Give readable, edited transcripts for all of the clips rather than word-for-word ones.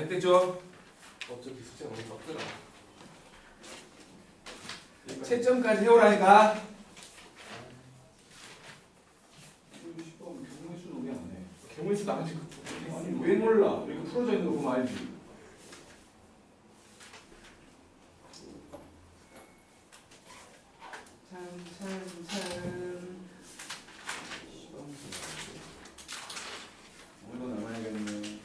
잘 됐죠? 어차피 숫자가 너무 적더라. 채점까지 해오라니까. 경무수는 우리 안 해. 개물수도 아직 아니 왜 몰라? 이렇게 풀어져 있는 거 보면 알지. 오늘도 남아야겠네.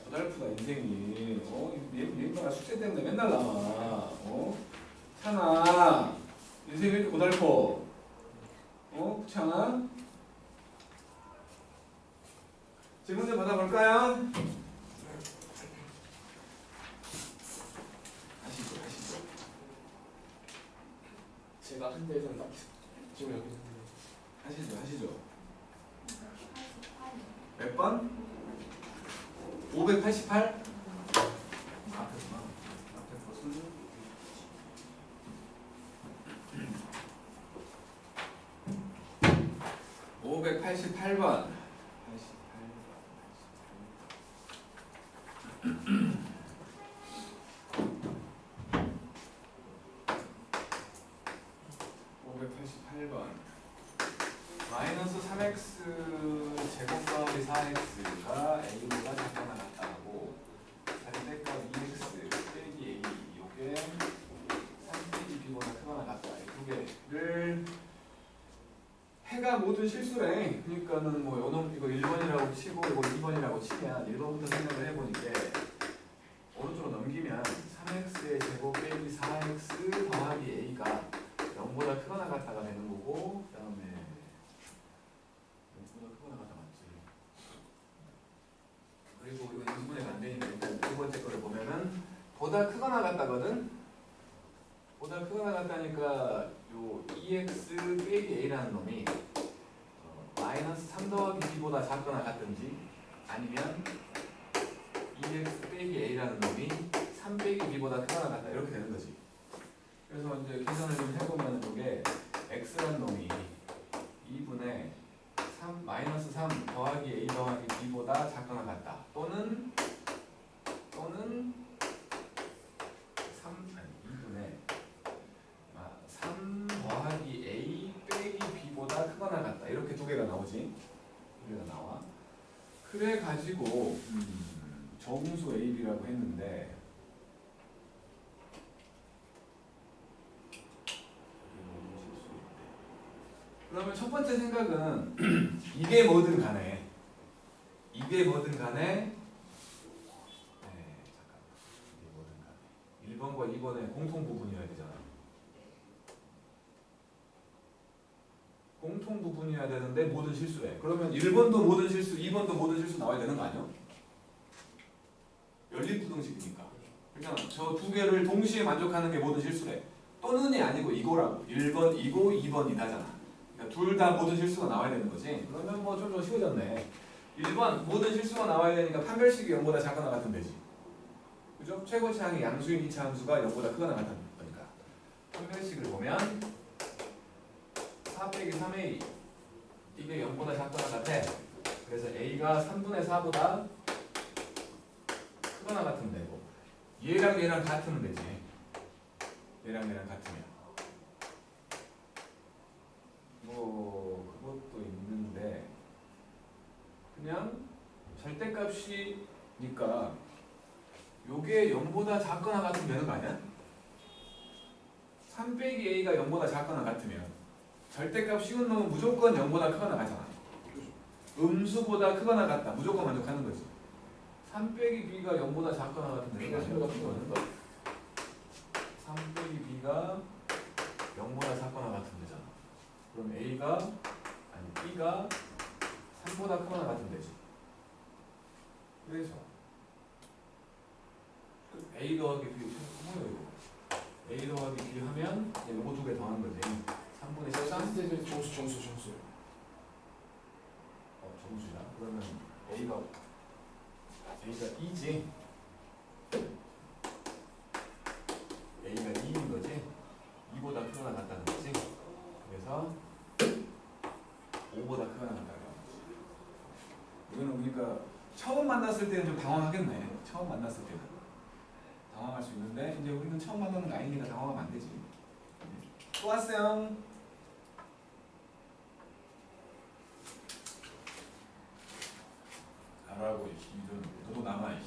고달프다 인생이. 얘가 숙제 때문에 맨날 남아. 찬아, 인생이 왜 이렇게 고달퍼? 그렇지 않아? 질문들 받아볼까요? 하시죠. 제가 한 대에서는 딱 지금 여기 있는데. 하시죠. 몇 번? 588? 앞에서만. 앞에 것은 588번. 588번. 마이너스 3x 제곱 더하기 4x가 a보다 작거나 같다고 절대값 2x 빼기 a 요게 3 빼기 b보다 크거나 같다. 이 두 개를 해가 모든 실수래. 그러니까는 뭐 요놈 이거 1번이라고 치고 이거 2번이라고 치면 1번부터 생각을 해보니까 오른쪽으로 넘기면 3x의 제곱 빼기 4x 더하기 a가 0보다 크거나 같다가 되는 거고, 그 다음에 0보다 크거나 같다 맞지? 그리고 이거 인분해가 안 되니까 일단 두 번째 거를 보면은 보다 크거나 같다거든? 보다 크거나 같다니까 요 2x 빼기 a라는 놈이 마이너스 3 더하기 b보다 작거나 같든지 아니면 2x 빼기 a라는 놈이 3 빼기 b보다 크거나 같다 이렇게 되는 거지. 그래서 이제 계산을 좀 해보면 이게 x라는 놈이 2분의 3 마이너스 3 더하기 a 더하기 b보다 작거나 같다. 또는 3 더하기 a 빼기 b보다 크거나 같다. 이렇게 두 개가 나오지. 두 개가 나와. 그래 가지고 정수 ab라고 했는데. 그러면 첫 번째 생각은 이게 뭐든 간에 1번과 2번의 공통 부분이어야 되잖아. 공통 부분이어야 되는데 모든 실수래. 그러면 1번도 모든 실수, 2번도 모든 실수 나와야 되는 거 아니야? 연립부등식이니까. 그러니까 저 두 개를 동시에 만족하는 게 모든 실수래. 또는이 아니고 이거라고. 1번 이고 2번 이다잖아. 둘 다 모든 실수가 나와야 되는 거지. 그러면 뭐 좀 쉬워졌네. 1번 모든 실수가 나와야 되니까 판별식이 0보다 작거나 같으면 되지. 그죠? 최고차항이 양수인 2차 함수가 0보다 크거나 같은 거니까. 판별식을 보면 4 빼기 3a 이게 0보다 작거나 같아. 그래서 a가 3분의 4보다 크거나 같으면 되고, 얘랑 같으면 되지. 얘랑 같으면 뭐 그것도 있는데 그냥 절대값이니까 요게 0보다 작거나 같으면 되는 거 아니야? 3 빼기 a가 0보다 작거나 같으면 절대값 씌운 놈은 무조건 0보다 크거나 같잖아. 음수보다 크거나 같다. 무조건 만족하는 거지. 3 빼기 b가 0보다 작거나 같으면 되는 거 아니야? 3 빼기 b가 0보다 작거나 같으면 되잖아. 그럼 b가 3보다 크거나 같으면 되지. 그래서 a 더하기 b a 더하기 b 하면 요거 두 개 더하는 거지. 3분의 13 정수. 정수야. 그러면 a가 2지. a가 2인 거지. 2보다 크거나 같다는 거지. 그래서 5보다 크거나 같다는 거지. 이거는 그러니까 처음 만났을 때는 좀 당황하겠네. 처음 만났을 때는 당황할 수 있는데 이제 우리는 처음 만나는 거 아니니까 당황하면 안 되지. 또 왔어요. 잘하고 너도 남아.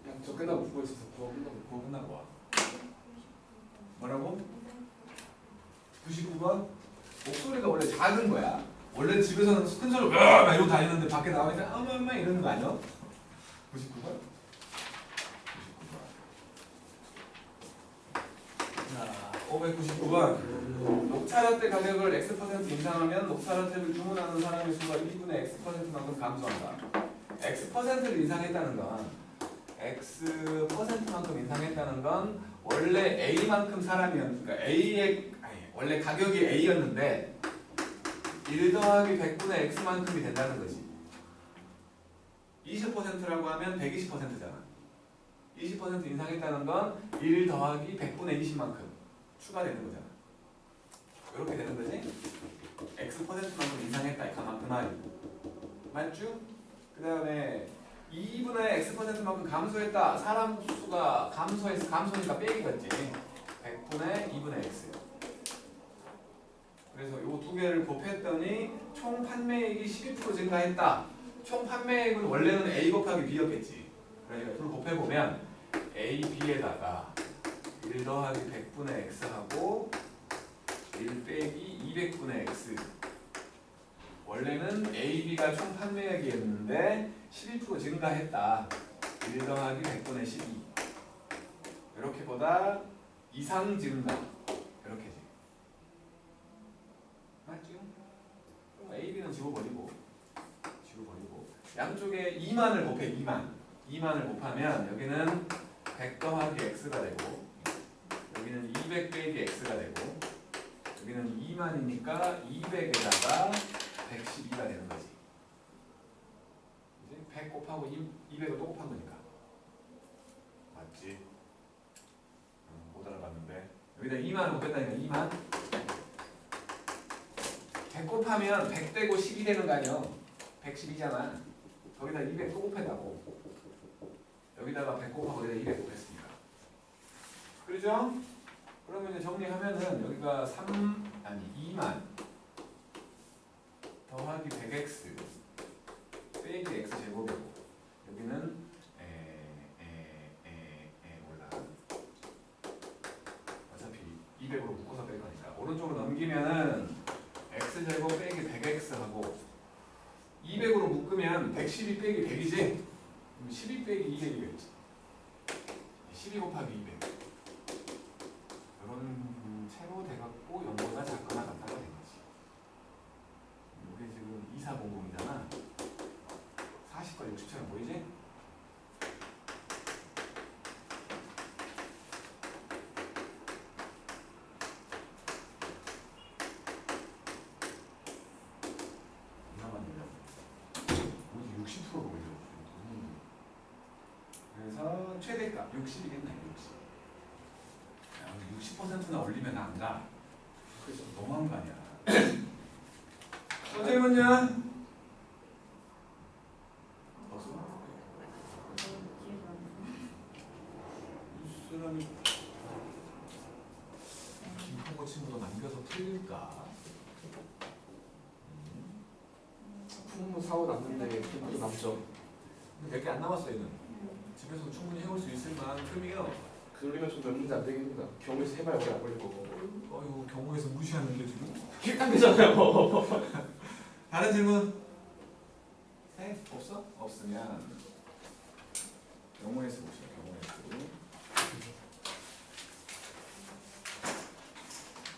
그냥 저 끝나고 국어 있어서 국어 끝나고. 그거 끝나고 와. 뭐라고? 99번? 목소리가 원래 작은 거야. 원래 집에서는 큰 소리로 막 이러고 다니는데 밖에 나오니까 엄마 이러는 거 아니야? 99번? 99번. 자, 599번. 녹차라떼 가격을 X% 인상하면 녹차라떼를 주문하는 사람의 수가 1분의 X%만큼 감소한다. X%를 인상했다는 건 X%만큼 인상했다는 건 원래 A만큼 사람이었으니까 원래 가격이 A였는데 1 더하기 100분의 X만큼이 된다는 거지. 20%라고 하면 120%잖아. 20% 인상했다는 건 1 더하기 100분의 20만큼 추가되는 거잖아. 이렇게 되는 거지. X%만큼 인상했다. 그 말이. 맞죠? 그 다음에 2분의 X%만큼 감소했다. 사람 수가 감소니까 빼기겠지. 100분의 2분의 X. 그래서 이 두 개를 곱했더니 총 판매액이 12% 증가했다. 총 판매액은 원래는 A 곱하기 B였겠지. 그러니까 둘 곱해보면 A, B에다가 1 더하기 100분의 X하고 1 빼기 200분의 X. 원래는 A, B가 총 판매액이었는데 12% 증가했다. 1 더하기 100분의 12. 이렇게 보다 이상 증가. 이렇게지. 맞죠? 그럼 A, B는 지워버리고 양쪽에 2만을 곱해. 2만을 곱하면 여기는 100 더하기 X가 되고 여기는 200 빼기 X가 되고 여기는 2만이니까 200에다가 112가 되는 거지. 이제 100 곱하고 200을 또 곱한 거니까. 맞지? 못 알아봤는데. 여기다 2만을 곱했다니까 2만. 100 곱하면 100 되고 10이 되는 거 아니야? 112잖아. 거기다 200 또 곱했다고. 여기다가 100 곱하고 내가 200 곱했으니까. 그러죠? 그러면 이제 정리하면은 여기가 2만 더하기 100x 빼기 x 제곱이고 여기는 몰라. 어차피 200으로 묶어서 뺄 거니까 오른쪽으로 넘기면은 x 제곱 빼기 100x 하고 200으로 묶으면 112 빼기 100이지? 그럼 12 빼기 200이겠지. 12 곱하기 200. 이런 채로 돼갖고 연도가 작거나 같다가 된 거지. 이게 지금 2400이잖아. 40과 60처럼 보이지? 이상한 일이야. 우리 60%로 올려. 그래서 최대값 60이겠네. 60%나 올리면 안 가. 그래서 너무한 거 아니야. 어떻게 보냐? 이 사람이 김포고 친구도 남겨서 틀릴까? 풍무 사고 났는데 김포도 남죠. 몇 개 안 남았어 얘는. 집에서 충분히 해올 수 있을 만큼이요. 그러면 좀 몇 문제 안 되겠습니다. 경우에서 해봐야 오래 안 걸릴 거고. 어휴 경우에서 무시하는 게 지금. 일단되잖아요. 다른 질문? 네? 없어? 없으면 경우에서 보시죠. 경우에서.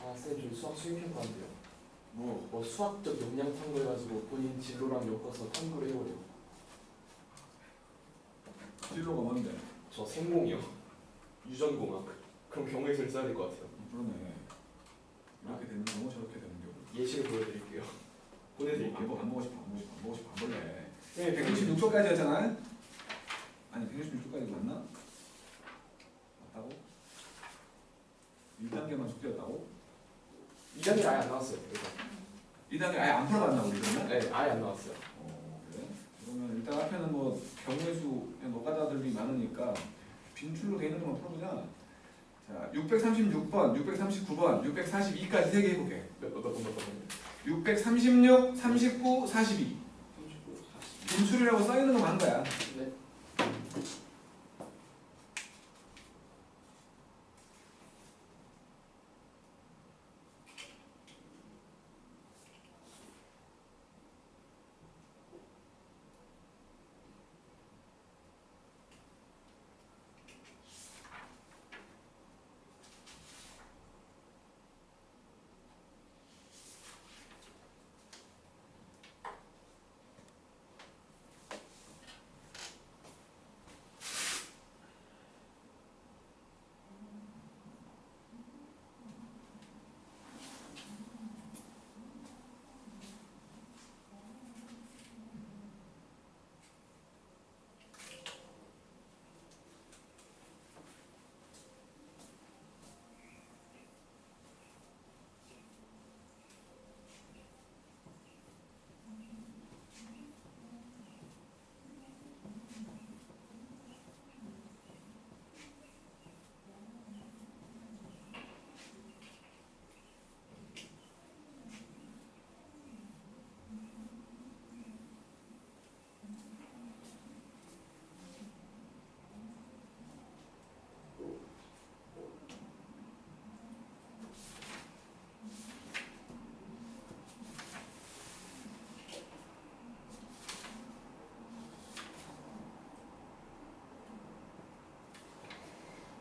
아 쌤, 저 수학 수행평가 안 돼요. 뭐 수학적 역량 탐구해가지고 본인 진로랑 엮어서 탐구를 해버려요. 진로가 뭔데? 저 생공이요. 유전공학. 그럼 경우에서를 써야 될 것 같아요. 그러네. 이렇게 되는 경우 저렇게 되는 경우. 예시를 보여드릴게요. 보내드릴게요. 안 보고 싶어. 안 볼래. 네, 166초까지였잖아. 아니 166초까지 맞나? 맞다고? 1단계만 숙제였다고? 2단계 아예 안 나왔어요. 그래서. 2단계 아예 안 풀어봤나 우리 그러면? 네, 아예 안 나왔어요. 그래? 그러면 일단 앞에는 뭐 경우의 수 노가다들이 많으니까 빈출로 돼 있는 것만 풀어보자. 자, 636번, 639번, 642까지 세 개 해볼게. 몇 번? 636, 39, 42. 39, 40. 빈출이라고 써 있는 거만 한 거야. 네.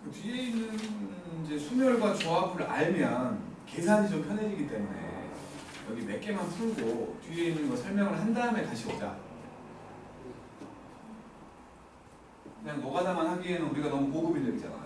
그 뒤에 있는 이제 수멸과 조합을 알면 계산이 좀 편해지기 때문에 여기 몇 개만 풀고 뒤에 있는 거 설명을 한 다음에 다시 오자. 그냥 노가다만 하기에는 우리가 너무 고급 인력이잖아.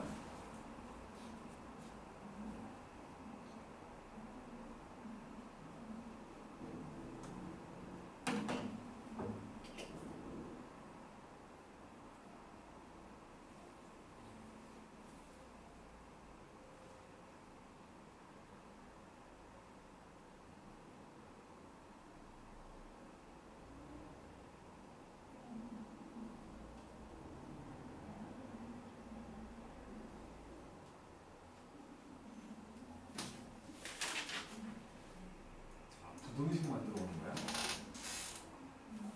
부등식만 들어오는 거야?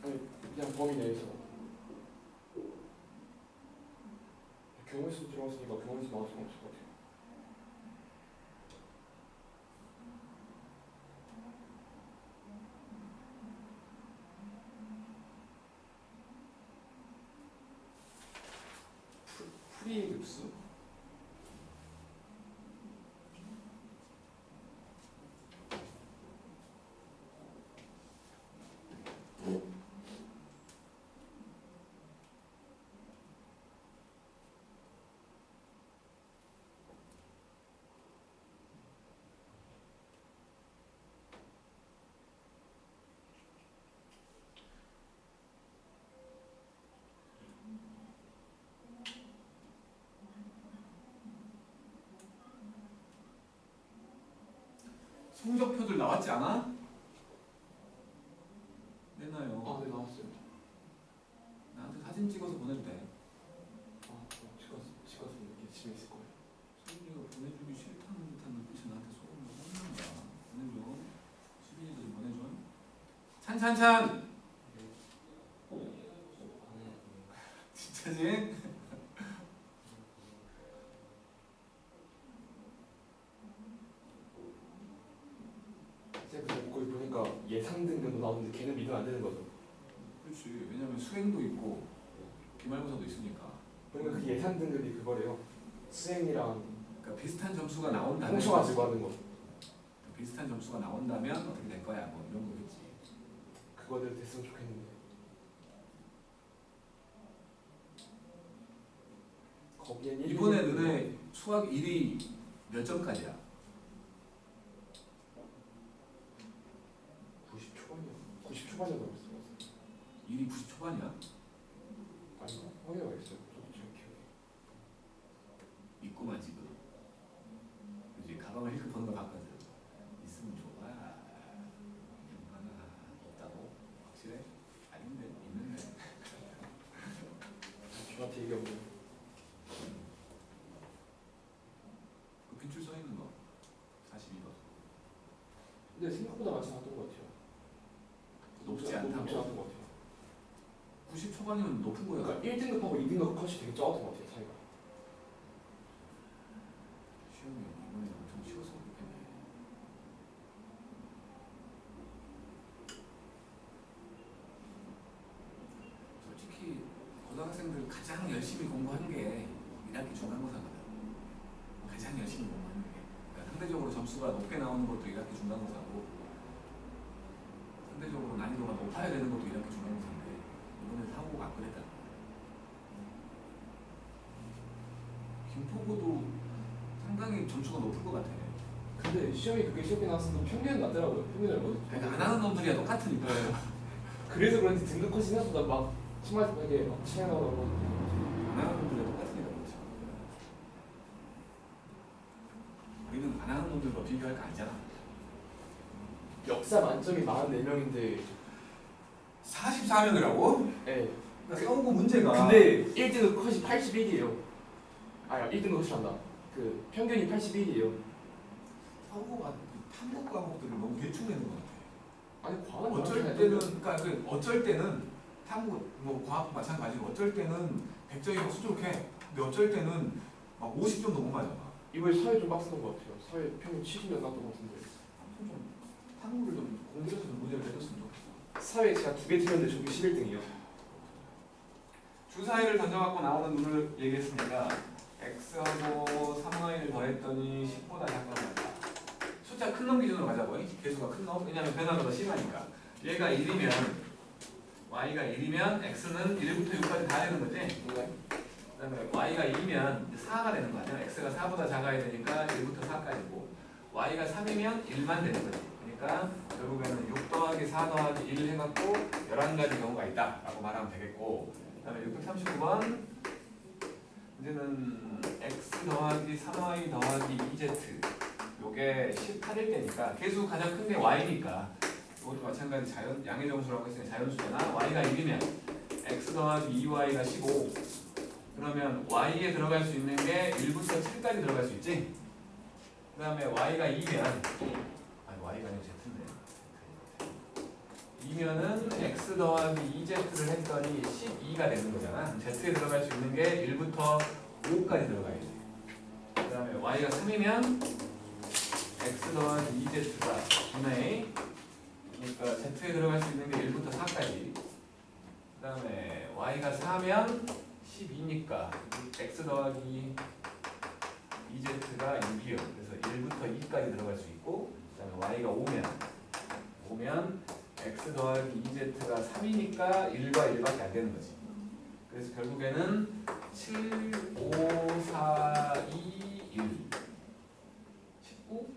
아니 그냥 범위 내에서 경우의 수 들어갔으니까 경우의 수 나올 수가 없을 것 같아요. 프리의 급수? 성적표들 나왔지 않아? 내놔요. 아, 네 나왔어요. 나한테 사진 찍어서 보내도 돼. 아, 찍어서 이렇게 집에 있을 거예요. 성준이가 보내주기 싫다는 듯한 눈빛이 나한테 소금을 혼난다. 보내줘. 12일까지 보내줘. 찬찬찬! 진짜지? 거기 보니까 예상 등급도 나오는데 걔는 믿으면 안 되는 거죠. 그렇지. 왜냐면 수행도 있고 기말고사도 있으니까. 그러니까 그 예상 등급이 그거래요. 수행이랑 그러니까 비슷한 점수가 나온다면 평소 가지고 하는 거. 비슷한 점수가 나온다면 어떻게 될 거야? 뭐 이런 거겠지. 그거대로 됐으면 좋겠는데. 거기엔 이번에 너네 수학 1위 몇 점까지야? 90 초반이야. 90 초반이라고 그랬어요. 1위 90 초반이야? 아닌가? 확인해야겠어요. 저도 잘 기억이. 있구만 지금. 그지 가방을 힐끗 번호 봤거든. 있으면 좋아. 얼마나 있다고? 확실해? 아닌데 있는데. 생각보다 많지 않았던 것 같아요. 높지 않다고? 높지 않았던 것 같아요. 90 초반이면 높은 거야. 그러니까 1등급하고 2등급 컷이 되게 적었던 것 같아요, 차이가. 시험이 이번에 엄청 쉬워서 그렇겠네. 솔직히 고등학생들 가장 열심히 공부하는 게 1학기 중간고사거든. 가장 열심히 공부하는 게. 그러니까 상대적으로 점수가 높게 나오는 것도 1학기 중간고사고, 상대적으로 난이도가 높아야 되는 것도 1학기 중간고사인데 이번에 사고가 안 그랬다. 김포고도 상당히 점수가 높을 것 같아. 근데 시험이 그게 시험이 나왔어도 평균은 낮더라고요. 평균을 뭐. 그러니까 안 하는 놈들이야 똑같으니까. 그래서 그런지 등급 컷이 생각보다 막 심하게 막 차이 나오고. 안 하는 놈들이야 똑같으니까 그렇죠. 우리는 안 하는 놈들과 비교할 거 아니잖아. 역사 만점이 44명인데. 44명이라고? 네. 그러니까 싸우고 문제가. 근데 1등급 컷이 81이에요. 아, 1등급 컷이 한다. 그 평균이 81이에요. 사고가 탐구 과목들을 너무 대충 내는 것 같아. 아니 과학 어쩔 때는 그러니까 어쩔 때는 탐구 뭐 과학 마찬가지로 어쩔 때는 100점이면 수족해. 근데 어쩔 때는 막 50점 넘어 맞아. 이번에 사회 좀 빡셌던 것 같아요. 사회 평균 70몇 나왔던 것 같은데. 좀 탐구를 좀 공부해서 좀 문제를 내줬으면 좋겠어. 사회 제가 2개 틀렸는데 저기 11등이요. 주사위를 던져갖고 나오는 눈을 얘기했으니까 x하고 3y를 더했더니 10보다 작거나 숫자 큰 놈 기준으로 가자고. 개수가 큰 놈. 왜냐면 변화가 더 심하니까. 얘가 1이면 y가 1이면 x는 1부터 6까지 다 되는 거지. 네. 그 다음에 y가 2면 4가 되는 거 아니야. x가 4보다 작아야 되니까 1부터 4까지고 y가 3이면 1만 되는 거지. 그러니까 결국에는 6 더하기 4 더하기 1 해갖고 11가지 경우가 있다 라고 말하면 되겠고, 그 다음에 639번 문제는 x 더하기 3y 더하기 2z 요게 18일 때니까 개수 가장 큰 게 y니까 이것도 마찬가지 양의 정수라고 했으니까 자연수잖아. y가 1이면 x 더하기 2y가 15. 그러면 y에 들어갈 수 있는 게 1부터 7까지 들어갈 수 있지. 그 다음에 y가 2면 아니 y가 아니고 z인데 2면은 x 더하기 2z를 했더니 12가 되는 거잖아. z에 들어갈 수 있는 게 1부터 5까지 들어가야 돼. 그 다음에 y가 3이면 x 더하기 2z가 2네. 그러니까 z에 들어갈 수 있는 게 1부터 4까지. 그 다음에 y가 4면 12니까 x 더하기 2z가 6이요. 그래서 1부터 2까지 들어갈 수 있고, 그 다음에 y가 5면 x 더하기 2z가 3이니까 1과 1밖에 안 되는 거지. 그래서 결국에는 7, 5, 4, 2, 1 19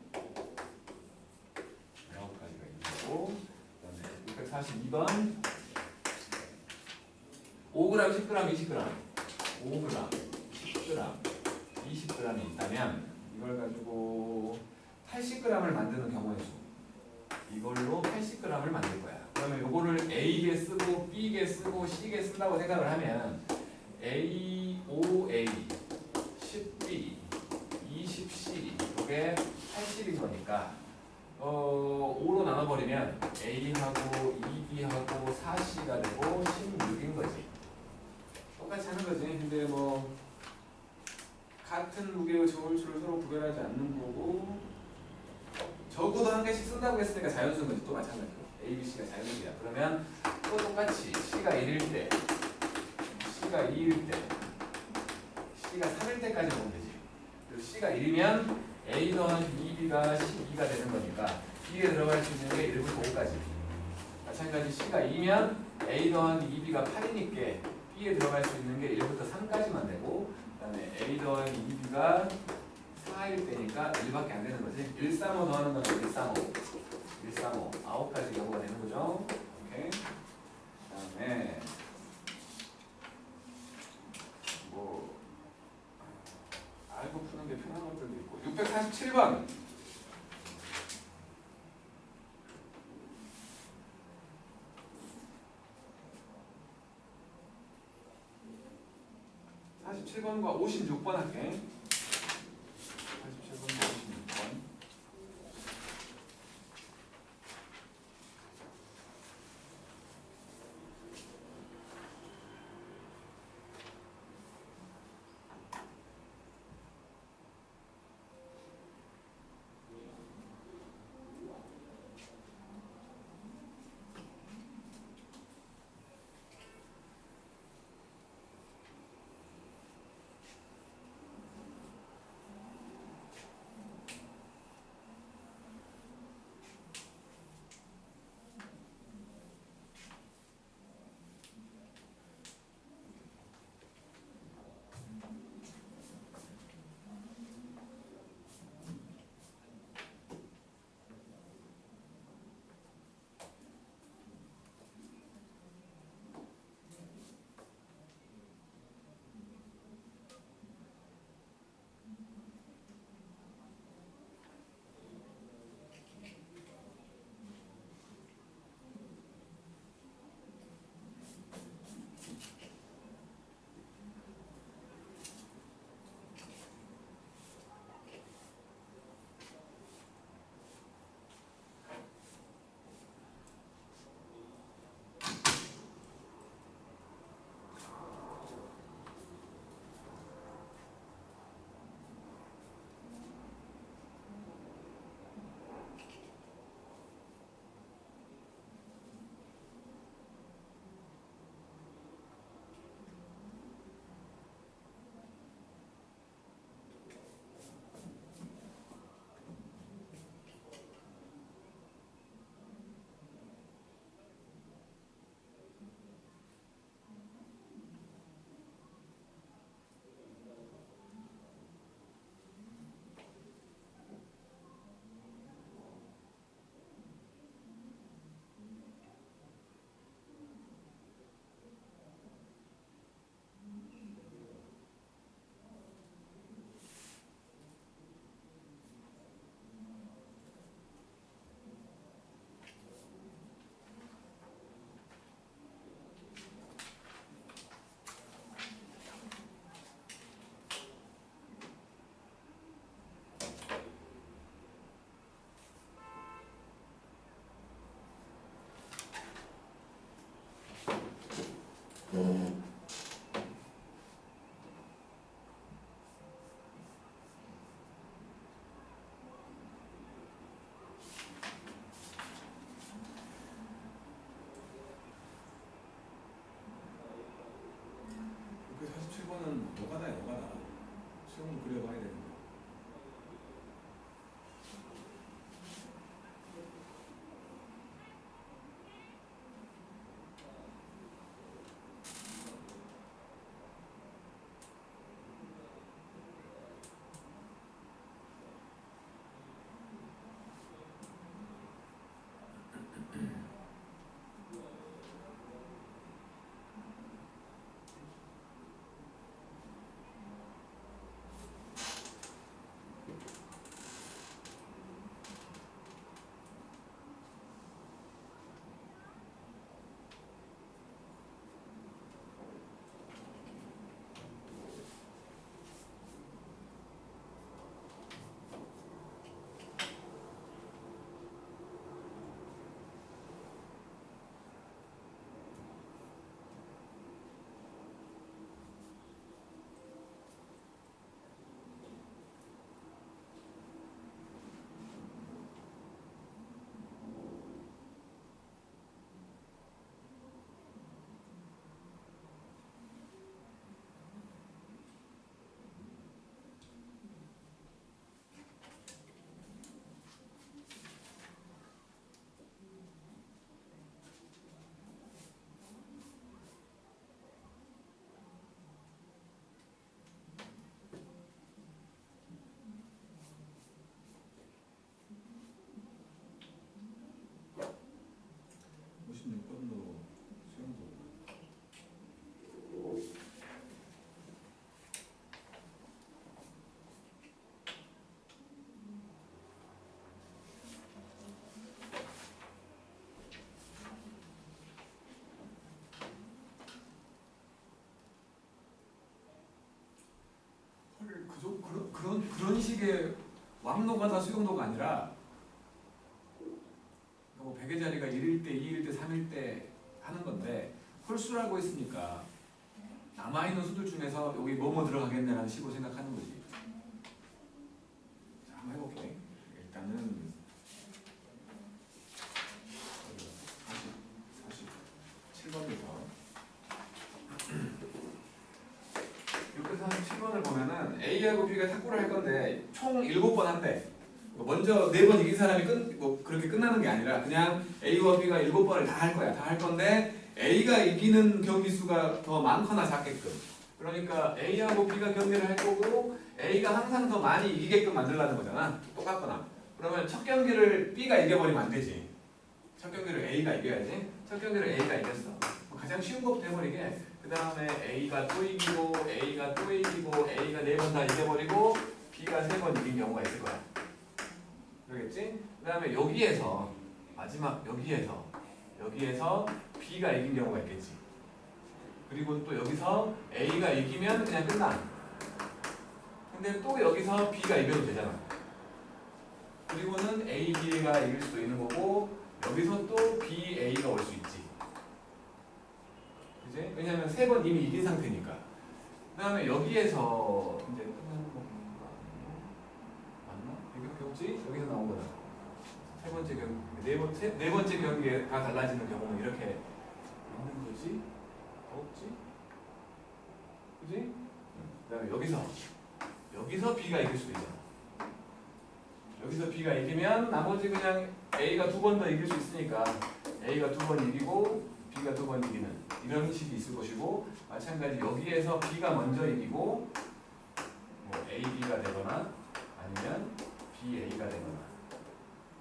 9가지가 있고, 그 다음에 642번 5g, 10g, 20g 5g, 10g, 20g이 있다면 이걸 가지고 80g을 만드는 경우의 수. 이걸로 80g을 만들 거야. 그러면 이거를 A개 쓰고 B개 쓰고 C개 쓴다고 생각을 하면 A, 5A, 10B, 20C 이게 80인 거니까 5로 나눠버리면 A하고 2B하고 4C가 되고 16인 거지. 똑같이 하는 거지. 근데 뭐 같은 무게의 저울수를 서로 구별하지 않는 거고, 적어도 한 개씩 쓴다고 했으니까 자연수인 거지. 또 마찬가지로 A, B, C가 자연수야. 그러면 또 똑같이 C가 1일 때, C가 2일 때, C가 3일 때까지 보면 되지. 그래서 C가 1이면 A 더하기 2B가 12가 되는 거니까 B에 들어갈 수 있는 게 1부터 5까지. 마찬가지 C가 2면 A 더하기 2B가 8이니까 B에 들어갈 수 있는 게 1부터 3까지만 되고, 그 다음에 A 더하기 2B가 4일 때니까 1밖에 안 되는 거지. 135 더하는 건 135. 135. 9가지 경우가 되는 거죠. 오케이. 그 다음에 뭐 알고 푸는 게 편한 것들도 있고. 647번. 과 56번 할게. 47번과 56번. 수영은 노가다야 노가다. 수영은 그려봐야 되는 거야. 그런 식의 왕노가다 수용도가 아니라 뭐 100의 자리가 1일 때, 2일 때, 3일 때 하는 건데 홀수라고 했으니까 남아있는 수들 중에서 여기 뭐뭐 들어가겠네라는 식으로 생각하는 거지. 자, 한번 해볼게. 일단은 47번부터 647번을 보면은 A하고 B가 탁구를 할 건데 총 7번 한대. 먼저 4번 이긴 사람이 그렇게 끝나는 게 아니라 그냥 A와 B가 7번을 다 할 거야. 다 할 건데 A가 이기는 경기 수가 더 많거나 작게끔. 그러니까 A하고 B가 경기를 할 거고 A가 항상 더 많이 이기게끔 만들라는 거잖아. 똑같거나. 그러면 첫 경기를 B가 이겨버리면 안 되지. 첫 경기를 A가 이겨야지. 첫 경기를 A가 이겼어. 가장 쉬운 것부터 해버리게. 그 다음에 A가 또 이기고 A가 또 이기고 A가 4번 다 이겨버리고 B가 3번 이긴 경우가 있을 거야. 그러겠지? 그 다음에 여기에서 마지막 여기에서 B가 이긴 경우가 있겠지. 그리고 또 여기서 A가 이기면 그냥 끝나. 근데 또 여기서 B가 이겨도 되잖아. 그리고는 A, B가 이길 수도 있는 거고 여기서 또 B, A가 올 수 있지. 그지? 왜냐면 3번 이미 이긴 상태니까. 그 다음에 여기에서 이제 끝나는 건가? 맞나? 이렇게 없지? 여기서 나온 거다. 세 번째 경기, 네 번째 경기가 달라지는 경우는 이렇게 있는 거지? 없지? 그지? 그 다음에 여기서 B가 이길 수도 있잖아. 여기서 B가 이기면 나머지 그냥 A가 2번 더 이길 수 있으니까 A가 2번 이기고 B가 2번 이기는 이런 식이 있을 것이고 마찬가지 여기에서 B가 먼저 이기고 뭐 A, B가 되거나 아니면 B, A가 되거나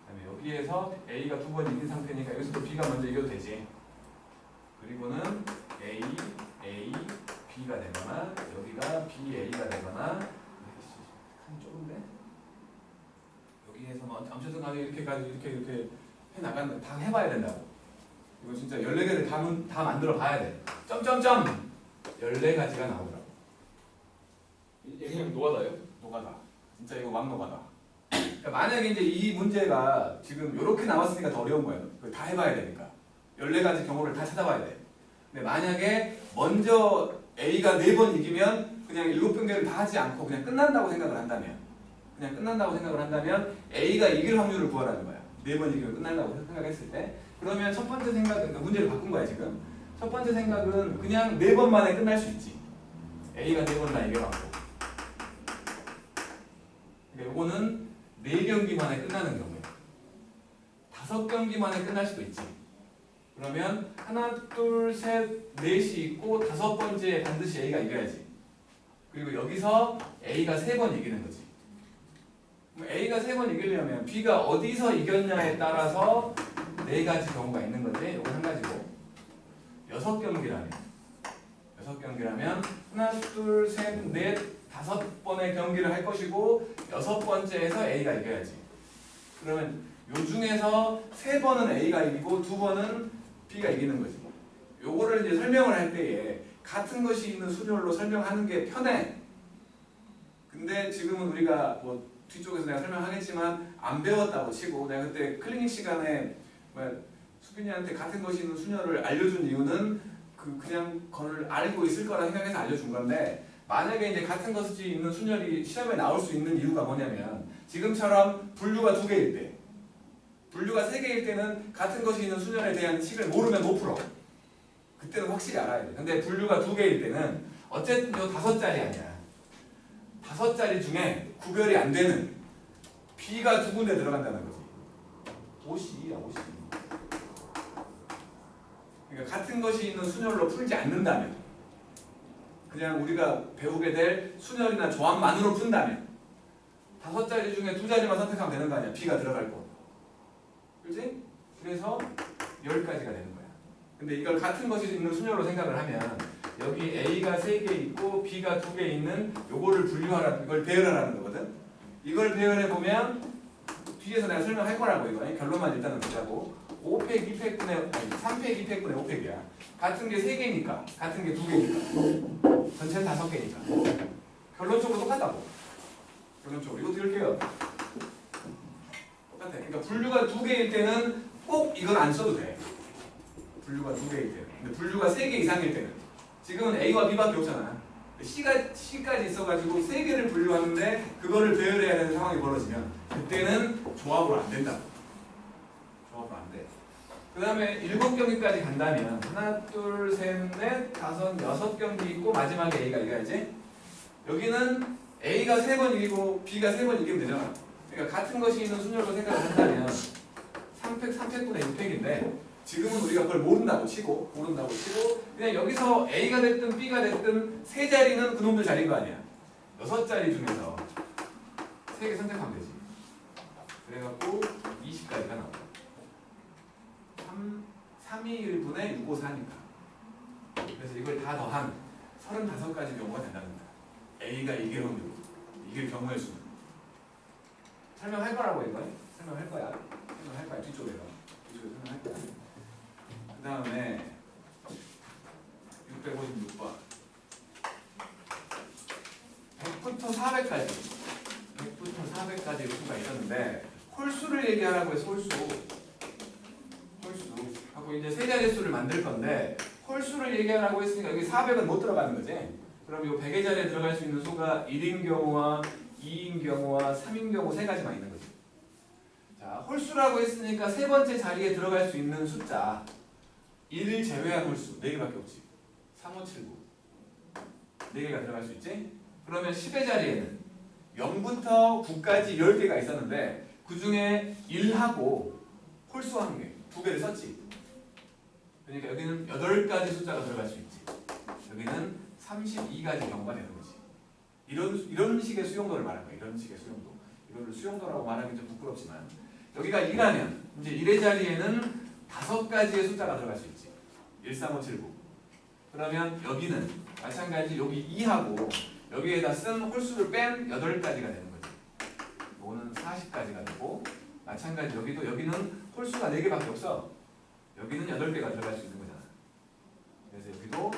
그다음에 여기에서 A가 2번 이긴 상태니까 여기서도 B가 먼저 이겨도 되지. 그리고는 A, B가 되거나 여기가 B, A가 되거나 칸이 좁은데 여기에서 뭐 아무튼 간에 이렇게 해나가는 다 해봐야 된다고. 이거 진짜 14개를 다 만들어 봐야 돼. 점점점 14가지가 나오더라고. 이게 그냥 노가다예요? 노가다. 진짜 이거 왕노가다. 그러니까 만약에 이제 이 문제가 지금 이렇게 나왔으니까 더 어려운 거예요. 그걸 다 해봐야 되니까. 14가지 경우를 다 찾아봐야 돼. 근데 만약에 먼저 A가 4번 이기면 그냥 7경기를 다 하지 않고 그냥 끝난다고 생각을 한다면 A가 이길 확률을 구하라는 거야. 4번 이기면 끝난다고 생각했을 때. 그러면 첫 번째 생각은, 문제를 바꾼 거야 지금. 첫 번째 생각은 그냥 4번 만에 끝날 수 있지. A가 4번 다 이겨갖고. 그러니까 요거는 4경기 만에 끝나는 경우에 5경기 만에 끝날 수도 있지. 그러면 하나, 둘, 셋, 넷이 있고 5번째에 반드시 A가 이겨야지. 그리고 여기서 A가 3번 이기는 거지. 그럼 A가 3번 이기려면 B가 어디서 이겼냐에 따라서 4가지 경우가 있는 거지. 요건 한 가지고. 6경기라면 6경기라면 하나, 둘, 셋, 넷, 5번의 경기를 할 것이고 6번째에서 A가 이겨야지. 그러면 요 중에서 3번은 A가 이기고 2번은 B가 이기는 거지. 요거를 이제 설명을 할 때에 같은 것이 있는 순열로 설명하는 게 편해. 근데 지금은 우리가 뭐 뒤쪽에서 내가 설명하겠지만 안 배웠다고 치고, 내가 그때 클리닉 시간에 수빈이한테 같은 것이 있는 순열을 알려준 이유는 그냥 그걸 알고 있을 거라 생각해서 알려준 건데, 만약에 이제 같은 것이 있는 순열이 시험에 나올 수 있는 이유가 뭐냐면, 지금처럼 분류가 2개일 때, 분류가 3개일 때는 같은 것이 있는 순열에 대한 식을 모르면 못 풀어. 그때는 확실히 알아야 돼. 근데 분류가 2개일 때는 어쨌든 요 5자리 아니야. 5자리 중에 구별이 안 되는 B가 2군데 들어간다는 거지. 52야, 52. 그러니까 같은 것이 있는 순열로 풀지 않는다면, 그냥 우리가 배우게 될 순열이나 조합만으로 푼다면 5자리 중에 2자리만 선택하면 되는 거 아니야. B가 들어갈 거. 그렇지? 그래서 10가지가 되는 거야. 근데 이걸 같은 것이 있는 순열로 생각을 하면 여기 A가 3개 있고 B가 2개 있는 요거를 분류하라, 이걸 배열하라는 거거든. 이걸 배열해 보면 뒤에서 내가 설명할 거라고. 이거 결론만 일단은 보자고. 5팩 2팩분의 아니 3팩 2팩분의 5팩이야. 같은 게 3개니까, 같은 게 2개니까, 전체는 5개니까 결론적으로 똑같다고. 결론적으로 이거 들을게요. 똑같아. 그러니까 분류가 2개일 때는 꼭 이걸 안 써도 돼. 분류가 2개일 때는. 근데 분류가 3개 이상일 때는, 지금은 A와 B밖에 없잖아. C까지 있어가지고 3개를 분류하는데 그거를 배열해야 되는 상황이 벌어지면 그때는 조합으로 안 된다. 조합으로 안 돼. 그 다음에 7경기까지 간다면 하나, 둘, 셋, 넷, 5, 6경기 있고 마지막에 A가 이겨야지. 여기는 A가 3번 이기고 B가 3번 이기면 되잖아. 그러니까 같은 것이 있는 순열로 생각을 한다면 3팩, 3팩분의 6팩인데 지금은 우리가 그걸 모른다고 치고 그냥 여기서 A가 됐든 B가 됐든 3자리는 그놈들 자리인 거 아니야. 6자리 중에서 3개 선택하면 되지. 그래갖고 20까지가 나와. 321분의 654니까. 그래서 이걸 다 더한 35가지 경우가 된다는 거야. A가 이길 확률, 이길 경우의 수는. 설명할 거라고 이거. 설명할 거야. 뒤쪽에서 설명할 거야. 그 다음에 656번 100부터 400까지 100부터 400까지 수가 있었는데 홀수를 얘기하라고 해서 홀수 하고 이제 세 자릿수를 만들 건데, 홀수를 얘기하라고 했으니까 여기 400은 못 들어가는 거지. 그럼 이 100의 자리에 들어갈 수 있는 수가 1인 경우와 2인 경우와 3인 경우 3가지만 있는 거지. 자, 홀수라고 했으니까 세 번째 자리에 들어갈 수 있는 숫자 1을 제외한 홀수 4개밖에 없지. 3579 4개가 들어갈 수 있지. 그러면 10의 자리에는 0부터 9까지 10개가 있었는데 그 중에 1하고 홀수 1개, 2개를 썼지. 그러니까 여기는 8가지 숫자가 들어갈 수 있지. 여기는 32가지 경우가 되는 거지. 이런 식의 수용도를 말하는 거야. 이런 식의 수용도. 이거를 수용도라고 말하기 좀 부끄럽지만, 여기가 1하면 이제 1의 자리에는 5가지의 숫자가 들어갈 수 있지. 13579. 그러면 여기는 마찬가지 여기 2하고 여기에다 쓴 홀수를 뺀 8가지가 되는 거지. 이거는 40가지가 되고, 마찬가지 여기는 홀수가 4개밖에 없어. 여기는 8개가 들어갈 수 있는 거잖아. 그래서 여기도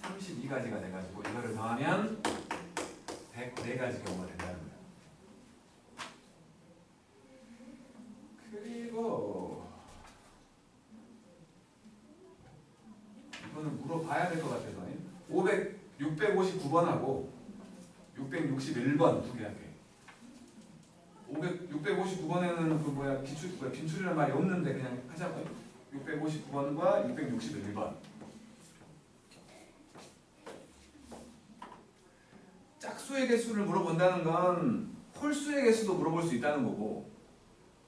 32가지가 돼가지고 이거를 더하면 104가지 경우가 된다는 거야. 그리고 이거는 물어봐야 될 것 같아서 659번하고 661번 두 개 할게. 659번에는 빈출이라는 말이 없는데 그냥 하자고요. 659번과 661번. 짝수의 개수를 물어본다는 건 홀수의 개수도 물어볼 수 있다는 거고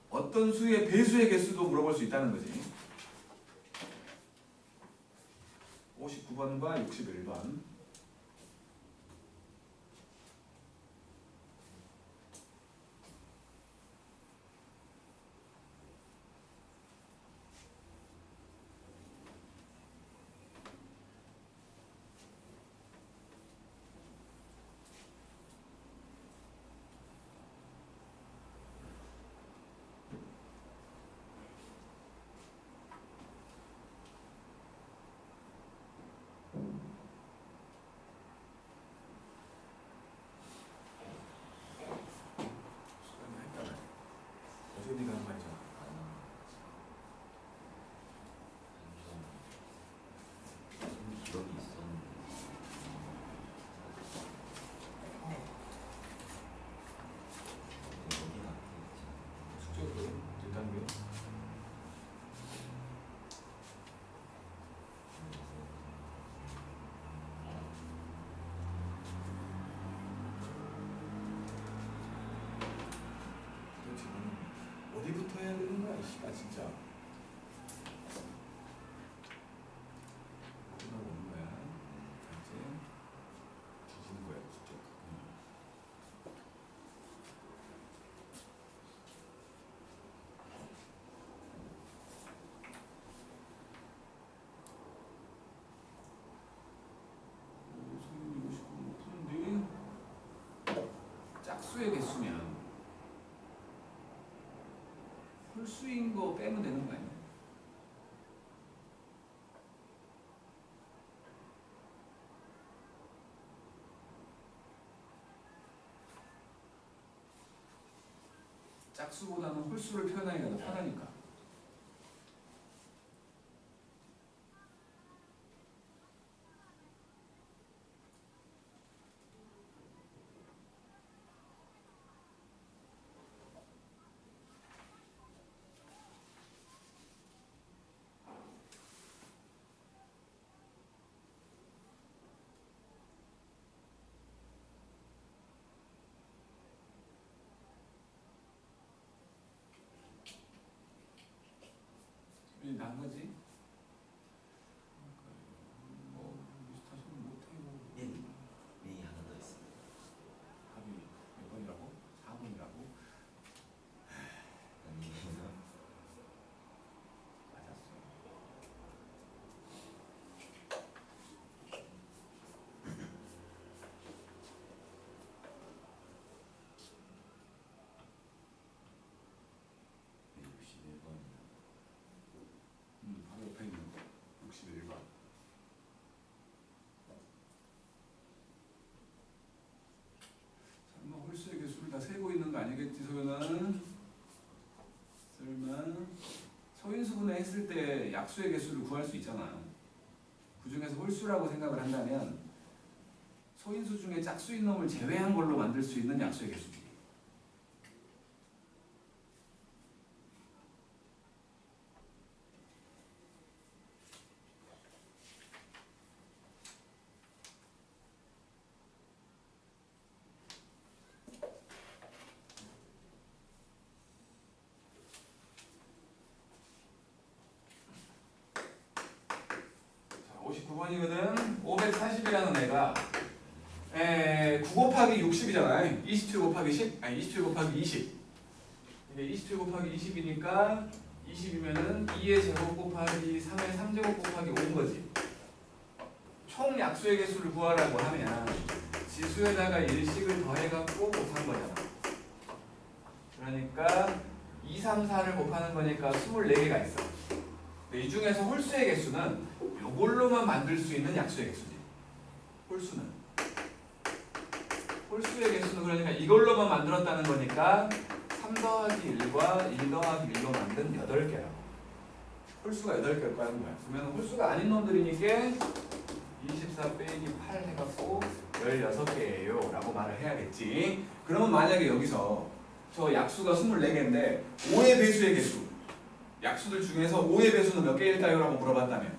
어떤 수의 배수의 개수도 물어볼 수 있다는 거지. 59번과 61번. 어디가 한 말이잖아. 기억이 있었는데 여기 나타있지. 숙제도 일단 왜? 도대체 너는 어디부터 해야 되는 거야, 이씨가 진짜. 어디가 오는 거야? 알지? 뒤지는 거야, 진짜. 선생님 이거 시험 못 푸는데 짝수의 개수면 홀수인 거 빼면 되는 거 아니야? 짝수보다는 홀수를 표현하기가 더 편하니까. 난 거지? 뭐 비슷하시면 못해요. 이 하나 더 있어. 답이 몇 번이라고? 4번이라고? 아니 맞았어. 네, 61번. 바로 옆에 있는 거. 61번. 설마 홀수의 개수를 다 세고 있는 거 아니겠지, 소연아? 설마 소인수분해 했을 때 약수의 개수를 구할 수 있잖아. 그 중에서 홀수라고 생각을 한다면 소인수 중에 짝수인 놈을 제외한 걸로 만들 수 있는 약수의 개수지. 자, 59번이거든. 540이라는 애가 9 곱하기 60이잖아요. 27 곱하기 10, 아니 27 곱하기 20. 이게 27 곱하기 20이니까 20이면은 2의 제곱 곱하기 3의 3제곱 곱하기 5인 거지. 총 약수의 개수를 구하라고 하면 지수에다가 일식을 더해갖고 곱한 거잖아. 그러니까 2, 3, 4를 곱하는 거니까 24개가 있어. 근데 이 중에서 홀수의 개수는 이걸로만 만들 수 있는 약수의 개수지. 홀수는. 홀수의 개수는 그러니까 이걸로만 만들었다는 거니까 3 더하기 1과 1 더하기 1로 만든 8개라고. 홀수가 8개일 거야. 그러면 홀수가 아닌 놈들이니까 24 빼기 8 해갖고 16개예요 라고 말을 해야겠지. 그러면 만약에 여기서 저 약수가 24개인데 5의 배수의 개수, 약수들 중에서 5의 배수는 몇 개일까요? 라고 물어봤다면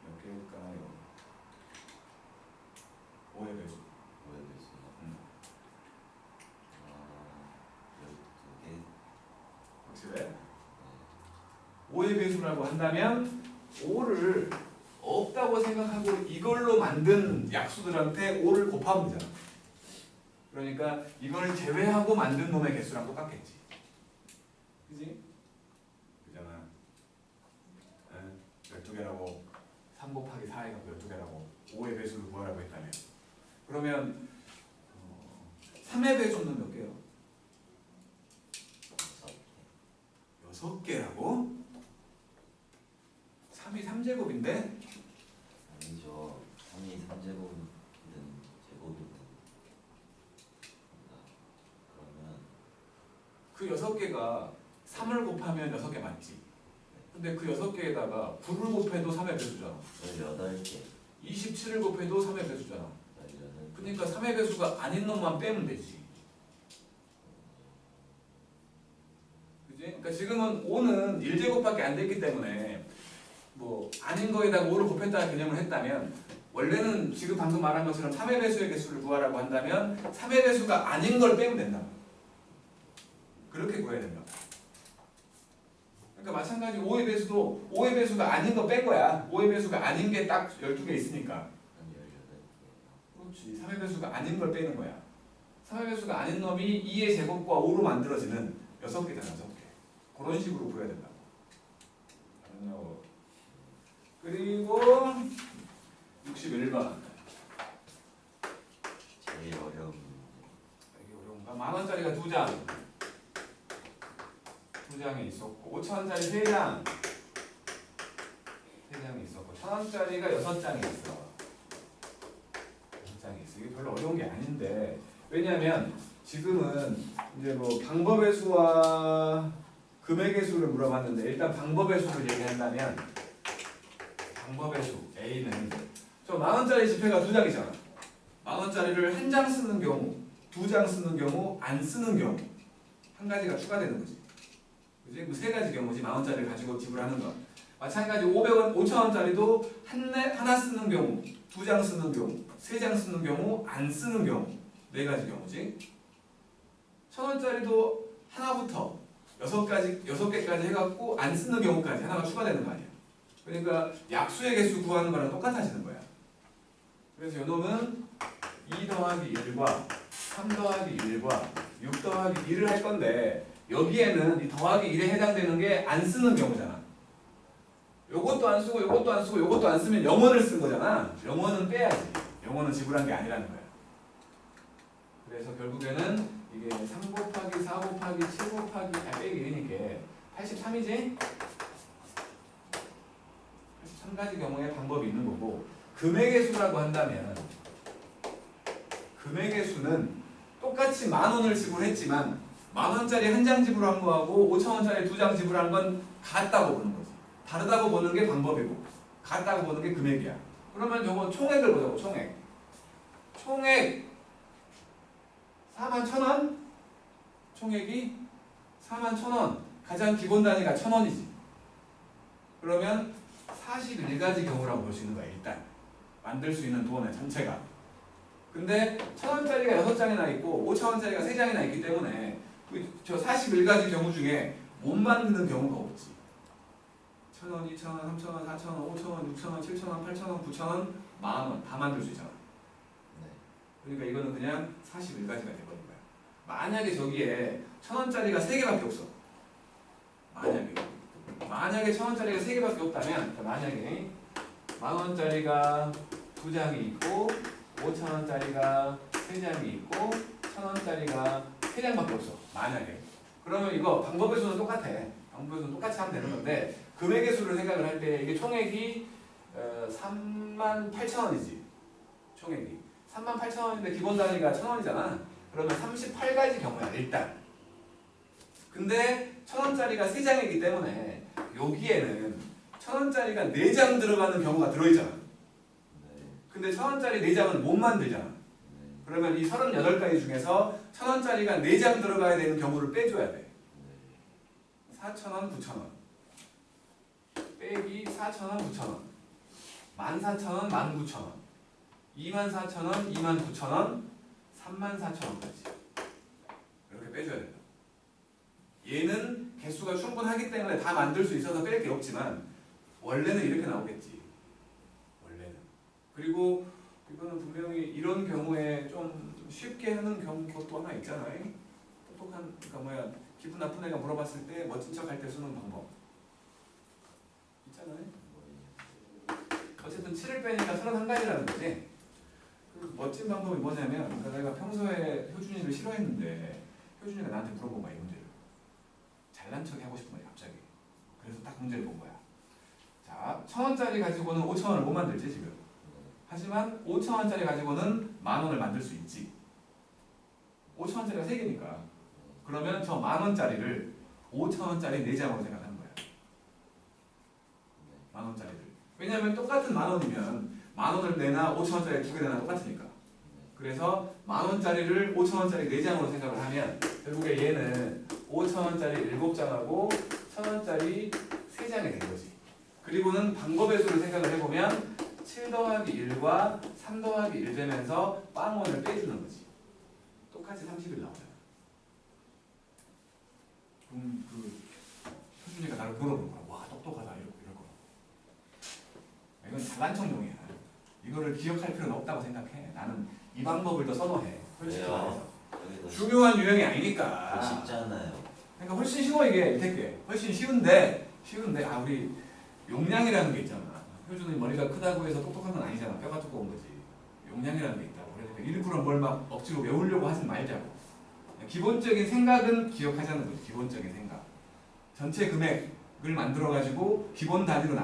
몇 개일까요? 5의 배수라고 한다면 5를 없다고 생각하고 이걸로 만든 약수들한테 5를 곱하면 되잖아. 그러니까 이걸 제외하고 만든 놈의 개수랑 똑같겠지. 그지? 그잖아. 12개라고 3 곱하기 4에 12개라고 5의 배수를 구하라고 했다면 그러면 3의 배수는 몇 개요? 6개라고? 3이 3제곱인데? 아니죠. 3이 3제곱이든 제곱이든 그러면 그 6개가 3을 곱하면 6개 맞지? 근데 그 6개에다가 9를 곱해도 3의 배수잖아. 18개 27을 곱해도 3의 배수잖아. 18개 그러니까 3의 배수가 아닌 놈만 빼면 되지. 그지? 그러니까 지금은 5는 1제곱밖에 안 됐기 때문에 뭐 아닌 거에다가 5를 곱했다는 개념을 했다면 원래는 지금 방금 말한 것처럼 3의 배수의 개수를 구하라고 한다면 3의 배수가 아닌 걸 빼면 된다. 그렇게 구해야 된다. 그러니까 마찬가지 5의 배수도 5의 배수가 아닌 거 뺀 거야. 5의 배수가 아닌 게 딱 12개 있으니까. 한 18개 그렇지. 3의 배수가 아닌 걸 빼는 거야. 3의 배수가 아닌 놈이 2의 제곱과 5로 만들어지는 6개잖아. 6개. 그런 식으로 구해야 된다고. 알았냐고. 그리고 61번. 제일 어려운 이게 어려운가? 10,000원짜리가 2장. 2장이 있었고 5,000원짜리 3장. 3장이 있었고 1,000원짜리가 6장이 있어. 6장이 있어. 이게 별로 어려운 게 아닌데 왜냐하면 지금은 이제 뭐 방법의 수와 금액의 수를 물어봤는데 일단 방법의 수를 얘기한다면 방법의 수 A는 저 10,000원짜리 지폐가 2장이잖아. 10,000원짜리를 한 장 쓰는 경우, 2장 쓰는 경우, 안 쓰는 경우 한 가지가 추가되는 거지. 그지? 그 세 가지 경우지 10,000원짜리를 가지고 지불하는 건. 마찬가지 500원, 5,000원짜리도 하나 쓰는 경우, 2장 쓰는 경우, 3장 쓰는 경우, 안 쓰는 경우 네 가지 경우지. 1,000원짜리도 하나부터 6개까지 해갖고 안 쓰는 경우까지 하나가 추가되는 거 아니야. 그러니까 약수의 개수 구하는 거랑 똑같아지는 거야. 그래서 요놈은 2 더하기 1과 3 더하기 1과 6 더하기 2를 할 건데 여기에는 이 더하기 1에 해당되는 게 안 쓰는 경우잖아. 요것도 안 쓰고 요것도 안 쓰고 요것도 안 쓰면 0원을 쓴 거잖아. 0원은 빼야지. 0원은 지불한 게 아니라는 거야. 그래서 결국에는 이게 3 곱하기 4 곱하기 7 곱하기 빼기 1이니까 83이지? 83가지 경우에 방법이 있는 거고 금액의 수라고 한다면 금액의 수는 똑같이 10,000원을 지불했지만 10,000원짜리 한 장 지불한 거하고 5,000원짜리 2장 지불한 건 같다고 보는 거지. 다르다고 보는 게 방법이고 같다고 보는 게 금액이야. 그러면 요거 총액을 보자고. 총액 41,000원? 총액이 41,000원. 가장 기본 단위가 1,000원이지. 그러면 41가지 경우라고 볼 수 있는 거야. 일단 만들 수 있는 돈의 전체가. 근데 1,000원짜리가 6장이나 있고 5,000원짜리가 3장이나 있기 때문에 저 41가지 경우 중에 못 만드는 경우가 없지. 1,000원, 2,000원, 3,000원, 4,000원, 5,000원, 6,000원, 7,000원, 8,000원, 9,000원, 10,000원 다 만들 수 있잖아. 네. 그러니까 이거는 그냥 41가지가 돼버린 거야. 만약에 저기에 1,000원짜리가 3개밖에 없어. 만약에 1,000원짜리가 3개밖에 없다면 만약에 10,000원짜리가 2장이 있고 5,000원짜리가 3장이 있고 1,000원짜리가 3장밖에 없어. 만약에. 그러면 이거 방법의 수는 똑같아. 방법의 수는 똑같이 하면 되는 건데 금액의 수를 생각을 할 때 이게 총액이 38,000원이지. 총액이 38,000원인데 기본 단위가 1,000원이잖아. 그러면 38가지 경우야 일단. 근데 1,000원짜리가 3장이기 때문에 여기에는 1,000원짜리가 4장 들어가는 경우가 들어있잖아. 네. 근데 1,000원짜리 4장은 못 만들잖아. 네. 그러면 이 38가지 중에서 1,000원짜리가 4장 들어가야 되는 경우를 빼줘야 돼. 4,000원, 9,000원. 빼기 4,000원, 9,000원. 14,000원, 19,000원. 24,000원, 29,000원, 34,000원까지. 이렇게 빼줘야 된다. 얘는 개수가 충분하기 때문에 다 만들 수 있어서 뺄 게 없지만 원래는 이렇게 나오겠지. 원래는. 그리고 이거는 분명히 이런 경우에 좀 쉽게 하는 것도 하나 있잖아요. 똑똑한, 그러니까 뭐야, 기분 나쁜 애가 물어봤을 때 멋진 척 할 때 쓰는 방법 있잖아요. 어쨌든 7을 빼니까 31가지라는 거지. 그 멋진 방법이 뭐냐면, 그러니까 내가 평소에 효준이를 싫어했는데 효준이가 나한테 물어본 거야, 이 문제를. 잘난 척이 하고 싶은 거야, 갑자기. 그래서 딱 문제를 본 거야. 자, 1,000원짜리 가지고는 5,000원을 못 만들지 지금. 하지만 5,000원짜리 가지고는 10,000원을 만들 수 있지. 5,000원짜리가 3개니까. 그러면 저 10,000원짜리를 5,000원짜리 4장으로 생각하는 거야. 10,000원짜리를. 왜냐하면 똑같은 10,000원이면 10,000원을 내나 5,000원짜리 2개 내나 똑같으니까. 그래서 10,000원짜리를 5,000원짜리 4장으로 생각을 하면 결국에 얘는 5,000원짜리 7장하고 1,000원짜리 3장이 된 거지. 그리고는 방법의 수를 생각을 해보면 7 더하기 1과 3 더하기 1 되면서 빵원을 빼주는 거지. 똑같이 30일 나오잖아. 그럼 그 효준이가 나를 물어보는 거야. 와, 똑똑하다 이럴 거. 이건 잘난 척용이야. 이거를 기억할 필요는 없다고 생각해. 나는 이 방법을 더 선호해. 솔직히 말해서. 중요한 유형이 아니니까. 쉽잖아요. 그러니까 훨씬 쉬워 이게 이태께. 훨씬 쉬운데 아 우리 용량이라는 게 있잖아. 효준이 머리가 크다고 해서 똑똑한 건 아니잖아. 뼈가 두꺼운 거지. 용량이라는 게 있다고. 그러니까 일부러 뭘 막 억지로 외우려고 하진 말자고. 기본적인 생각은 기억하자는 거지. 기본적인 생각. 전체 금액을 만들어가지고 기본 단위로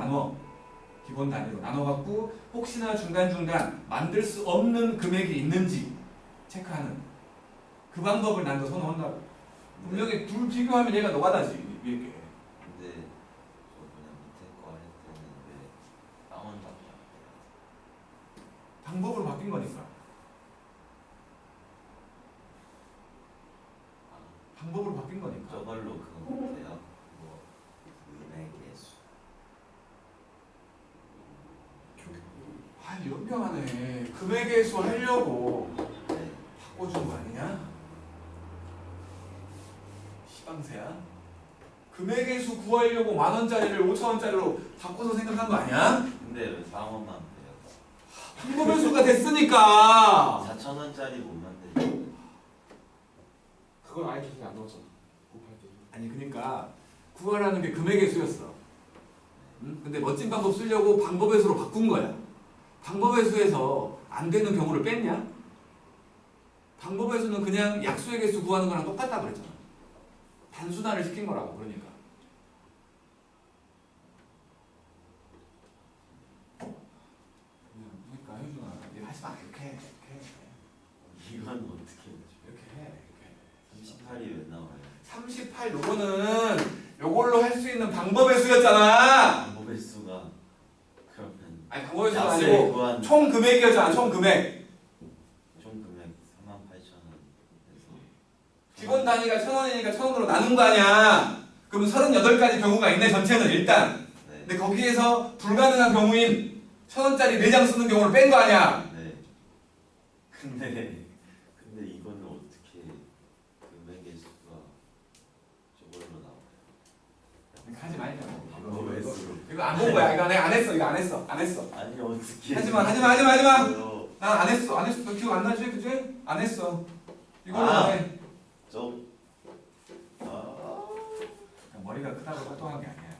나눠갖고 혹시나 중간중간 만들 수 없는 금액이 있는지 체크하는 그 방법을 난 더 선호한다고. 분명히 둘 비교하면 얘가 노가다지 위에 게. 근데 저 그냥 밑에 거 할 때는 왜 빵원밖에 안 돼요? 방법으로 바뀐 거니까. 방법으로 바뀐 거니까. 저걸로 그거 못해요? 뭐 은행의 수. 아 연병하네. 금액의 수 하려고 네. 바꿔준 거 아니냐? 시방새야. 금액의 수 구하려고 10,000원짜리를 5,000원짜리로 바꿔서 생각한 거 아니야? 근데 왜 4원만 돼요? 방법의 수가 됐으니까. 4,000원짜리 못 만들죠? 그건 아예 계산이 안 나왔잖아. 곱할 때. 아니 그러니까 구하라는 게 금액의 수였어. 응? 근데 멋진 방법 쓰려고 방법의 수로 바꾼 거야. 방법의 수에서 안 되는 경우를 뺐냐? 방법의 수는 그냥 약수의 개수 구하는 거랑 똑같다 그랬잖아. 단순화를 시킨 거라고. 그러니까. 그러니까 효준아, 이거 하지 마. 이렇게 해. 이건 어떻게 해요? 이렇게 해. 38이 왜 나와요? 38 요거는 요걸로 할 수 있는 방법의 수였잖아. 방법의 수가 그러면 아니 방법의 수가 약수의 아니고 구한 총 금액이었잖아. 총 금액. 총 금액 48,000원에서 기본 단위가 1,000원이니까 1,000원으로 나눈 거 아니야. 그러면 38가지 경우가 있네. 전체는 일단. 네. 근데 거기에서 불가능한 경우인 1,000원짜리 4장 쓰는 경우를 뺀 거 아니야. 네. 근데 이거는 어떻게 금액의 수가 저걸로 나와요? 그러니까 하지 말자. 방법의 수. 이거 안 본 거야. 이거 내가 안 했어. 이거 안 했어. 아니 어떻게? 하지마. 왜요? 난 안 했어. 너 기억 안 나지? 그치? 안 했어. 이걸로 아. 해. 머리가 크다고 똑똑한 게 아니야.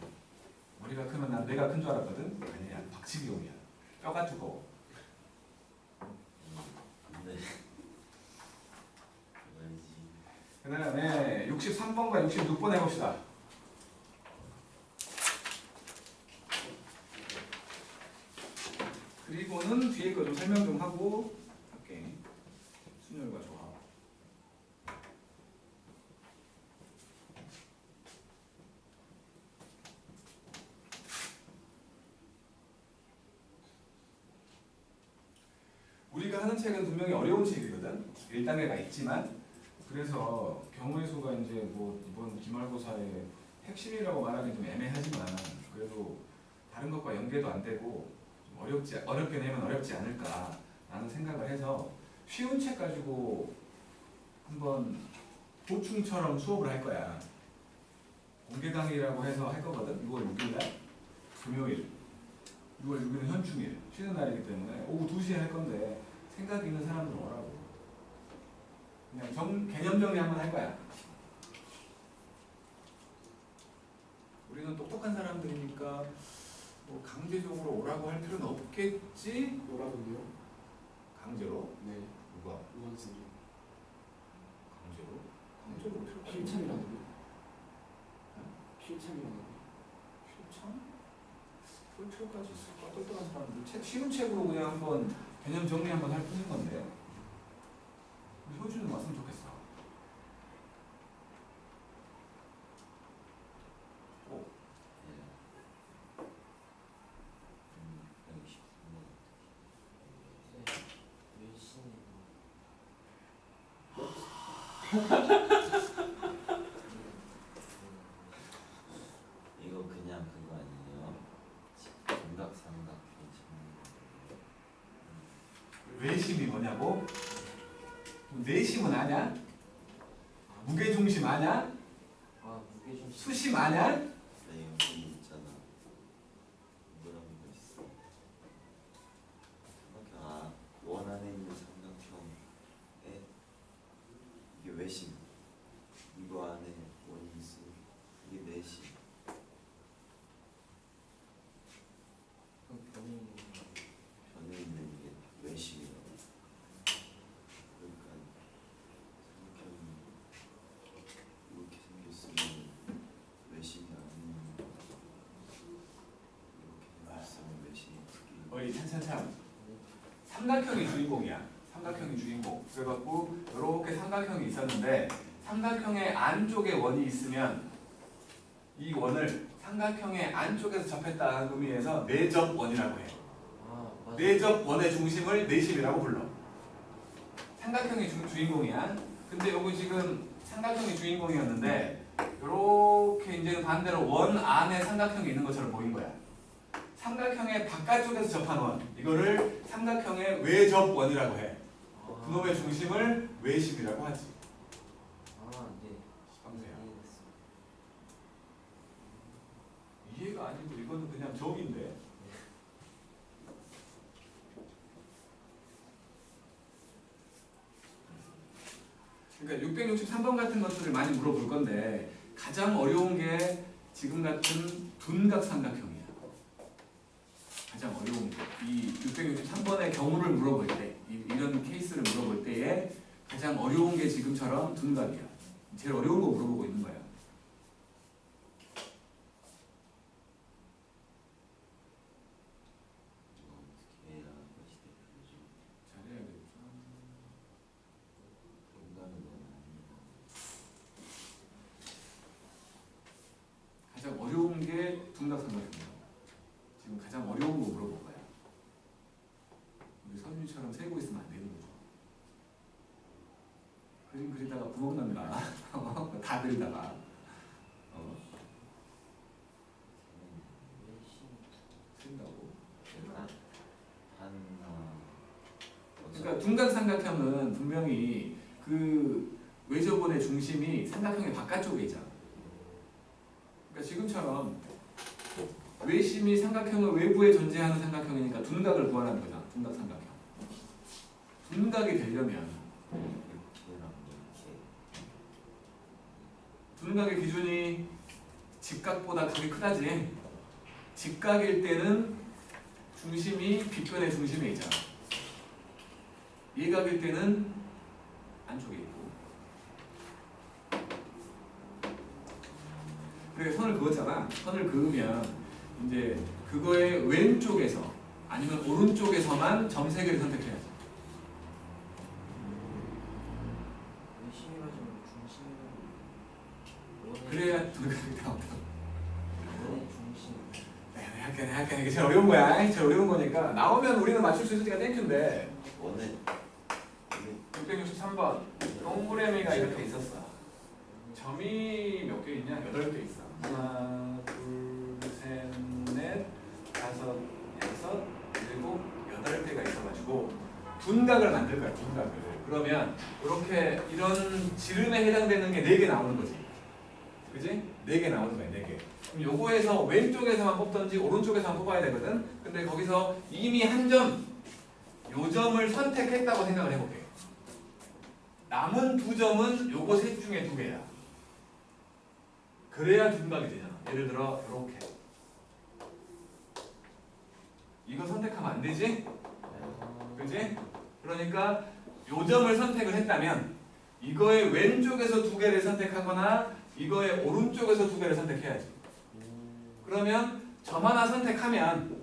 머리가 크면 난 뇌가 큰 줄 알았거든. 아니야. 박치기용이야. 뼈가 두꺼워. 근데 왠지 그 다음에 63번과 66번 해봅시다. 그리고는 뒤에 거 좀 설명 좀 하고 할게. 순열과 조합. 우리가 하는 책은 분명히 어려운 책이거든. 1단계가 있지만 그래서 경우의 수가 이제 뭐 이번 기말고사의 핵심이라고 말하기 좀 애매하지만 그래도 다른 것과 연계도 안 되고 좀 어렵게 내면 어렵지 않을까라는 생각을 해서 쉬운 책 가지고 한번 보충처럼 수업을 할 거야. 공개 강의라고 해서 할 거거든. 6월 6일날 금요일. 6월 6일은 현충일 쉬는 날이기 때문에 오후 2시에 할 건데 생각 있는 사람들 오라고. 그냥 개념 정리 한번 할 거야. 우리는 똑똑한 사람들이니까 뭐 강제적으로 오라고 할 필요는 없겠지? 뭐라던데요? 강제로? 네. 누가? 우원 선생님. 강제로? 강제로 필요가 없는 필참이라던데. 필참이라던데. 필참? 그럴 필요까지 있을까? 똑똑한 사람들 쉬운 책으로 그냥 한번 개념 정리 한번 할 뿐인 건데 우리 효주는 왔으면 좋겠어. 이거 그냥 그거 아니에요? 삼각 괜찮은 외심이 뭐냐고? 내심은 아냐? 무게중심 아냐? 아 무게중심 수심 아냐? 네 여기 있잖아 뭐라고 있어 삼각형 아 원 안에 있는 삼각형에 이게 외심 이거 안에 원이 있으니 이게 내심 변에 있는 이게 외심이라고 그러니까 삼각형이 이렇게 생겼으면 외심이 아닌 이렇게 생겼으면 외심이 크기 어이 참참참 삼각형이 주인공이야. 삼각형이 주인공. 그래갖고 이렇게 삼각형이 있었는데 삼각형의 안쪽에 원이 있으면 이 원을 삼각형의 안쪽에서 접했다는 의미에서 내접원이라고 해. 내접원의 중심을 내심이라고 불러. 삼각형이 주인공이야. 근데 여기 지금 삼각형이 주인공이었는데 이렇게 이제 반대로 원 안에 삼각형이 있는 것처럼 보인 거야. 삼각형의 바깥쪽에서 접한 원, 이거를 삼각형의 외접원이라고 해. 그놈의 중심을 외심이라고 하지. 감사해요. 이해가 아니고 이거는 그냥 정인데. 그러니까 663번 같은 것들을 많이 물어볼 건데 가장 어려운 게 지금 같은 둔각 삼각형이야. 가장 어려운 게 이 663번의 경우를 물어볼 때 이런 케이스를 물어볼 때에 가장 어려운 게 지금처럼 둔각이야. 제일 어려운 거 물어보고 있는 거야. 잘해야겠죠. 가장 어려운 게 둔각 삼각형이야. 지금 가장 어려운 거 물어볼 거야. 우리 선율이처럼 세고 있으면 안 되는 거죠. 그림 그리다가 구멍 난다. 다 그리다가. 쓴다고. 그러니까 둔각 삼각형은 분명히 그 외접원의 중심이 삼각형의 바깥쪽에 있잖아. 그러니까 지금처럼 외심이 삼각형의 외부에 존재하는 삼각형이니까 둔각을 구하라는 거잖아. 둔각 삼각형. 둔각이 되려면 둔각의 기준이 직각보다 극이 크다지. 직각일 때는 중심이 빗변의 중심에 있잖아. 예각일 때는 안쪽에 있고. 그래 선을 그었잖아. 선을 그으면 이제 그거의 왼쪽에서 아니면 오른쪽에서만 점세개를 선택해야지. 그래야 둔각이 나온다. 약간 이게 제일 어려운 거야. 제일 어려운 거니까 나오면 우리는 맞출 수 있으니까 땡큐인데. 원에 663번 동그라미가 이렇게 있었어. 점이 몇 개 있냐? 8개 있어. 하나, 둘, 셋, 넷, 다섯, 여섯, 일곱, 8개가 있어가지고 둔각을 만들 거야. 둔각을. 그러면 이렇게 이런 지름에 해당되는 게 4개 나오는 거지. 그지? 4개 나오는 거야, 4개. 그럼 요거에서 왼쪽에서만 뽑던지 오른쪽에서만 뽑아야 되거든. 근데 거기서 이미 한 점, 요 점을 선택했다고 생각을 해볼게. 남은 2점은 요거 셋 중에 2개야. 그래야 둔각이 되잖아. 예를 들어 이렇게. 이거 선택하면 안 되지? 그지? 그러니까 요 점을 선택을 했다면 이거의 왼쪽에서 2개를 선택하거나 이거의 오른쪽에서 2개를 선택해야지. 그러면 점 하나 선택하면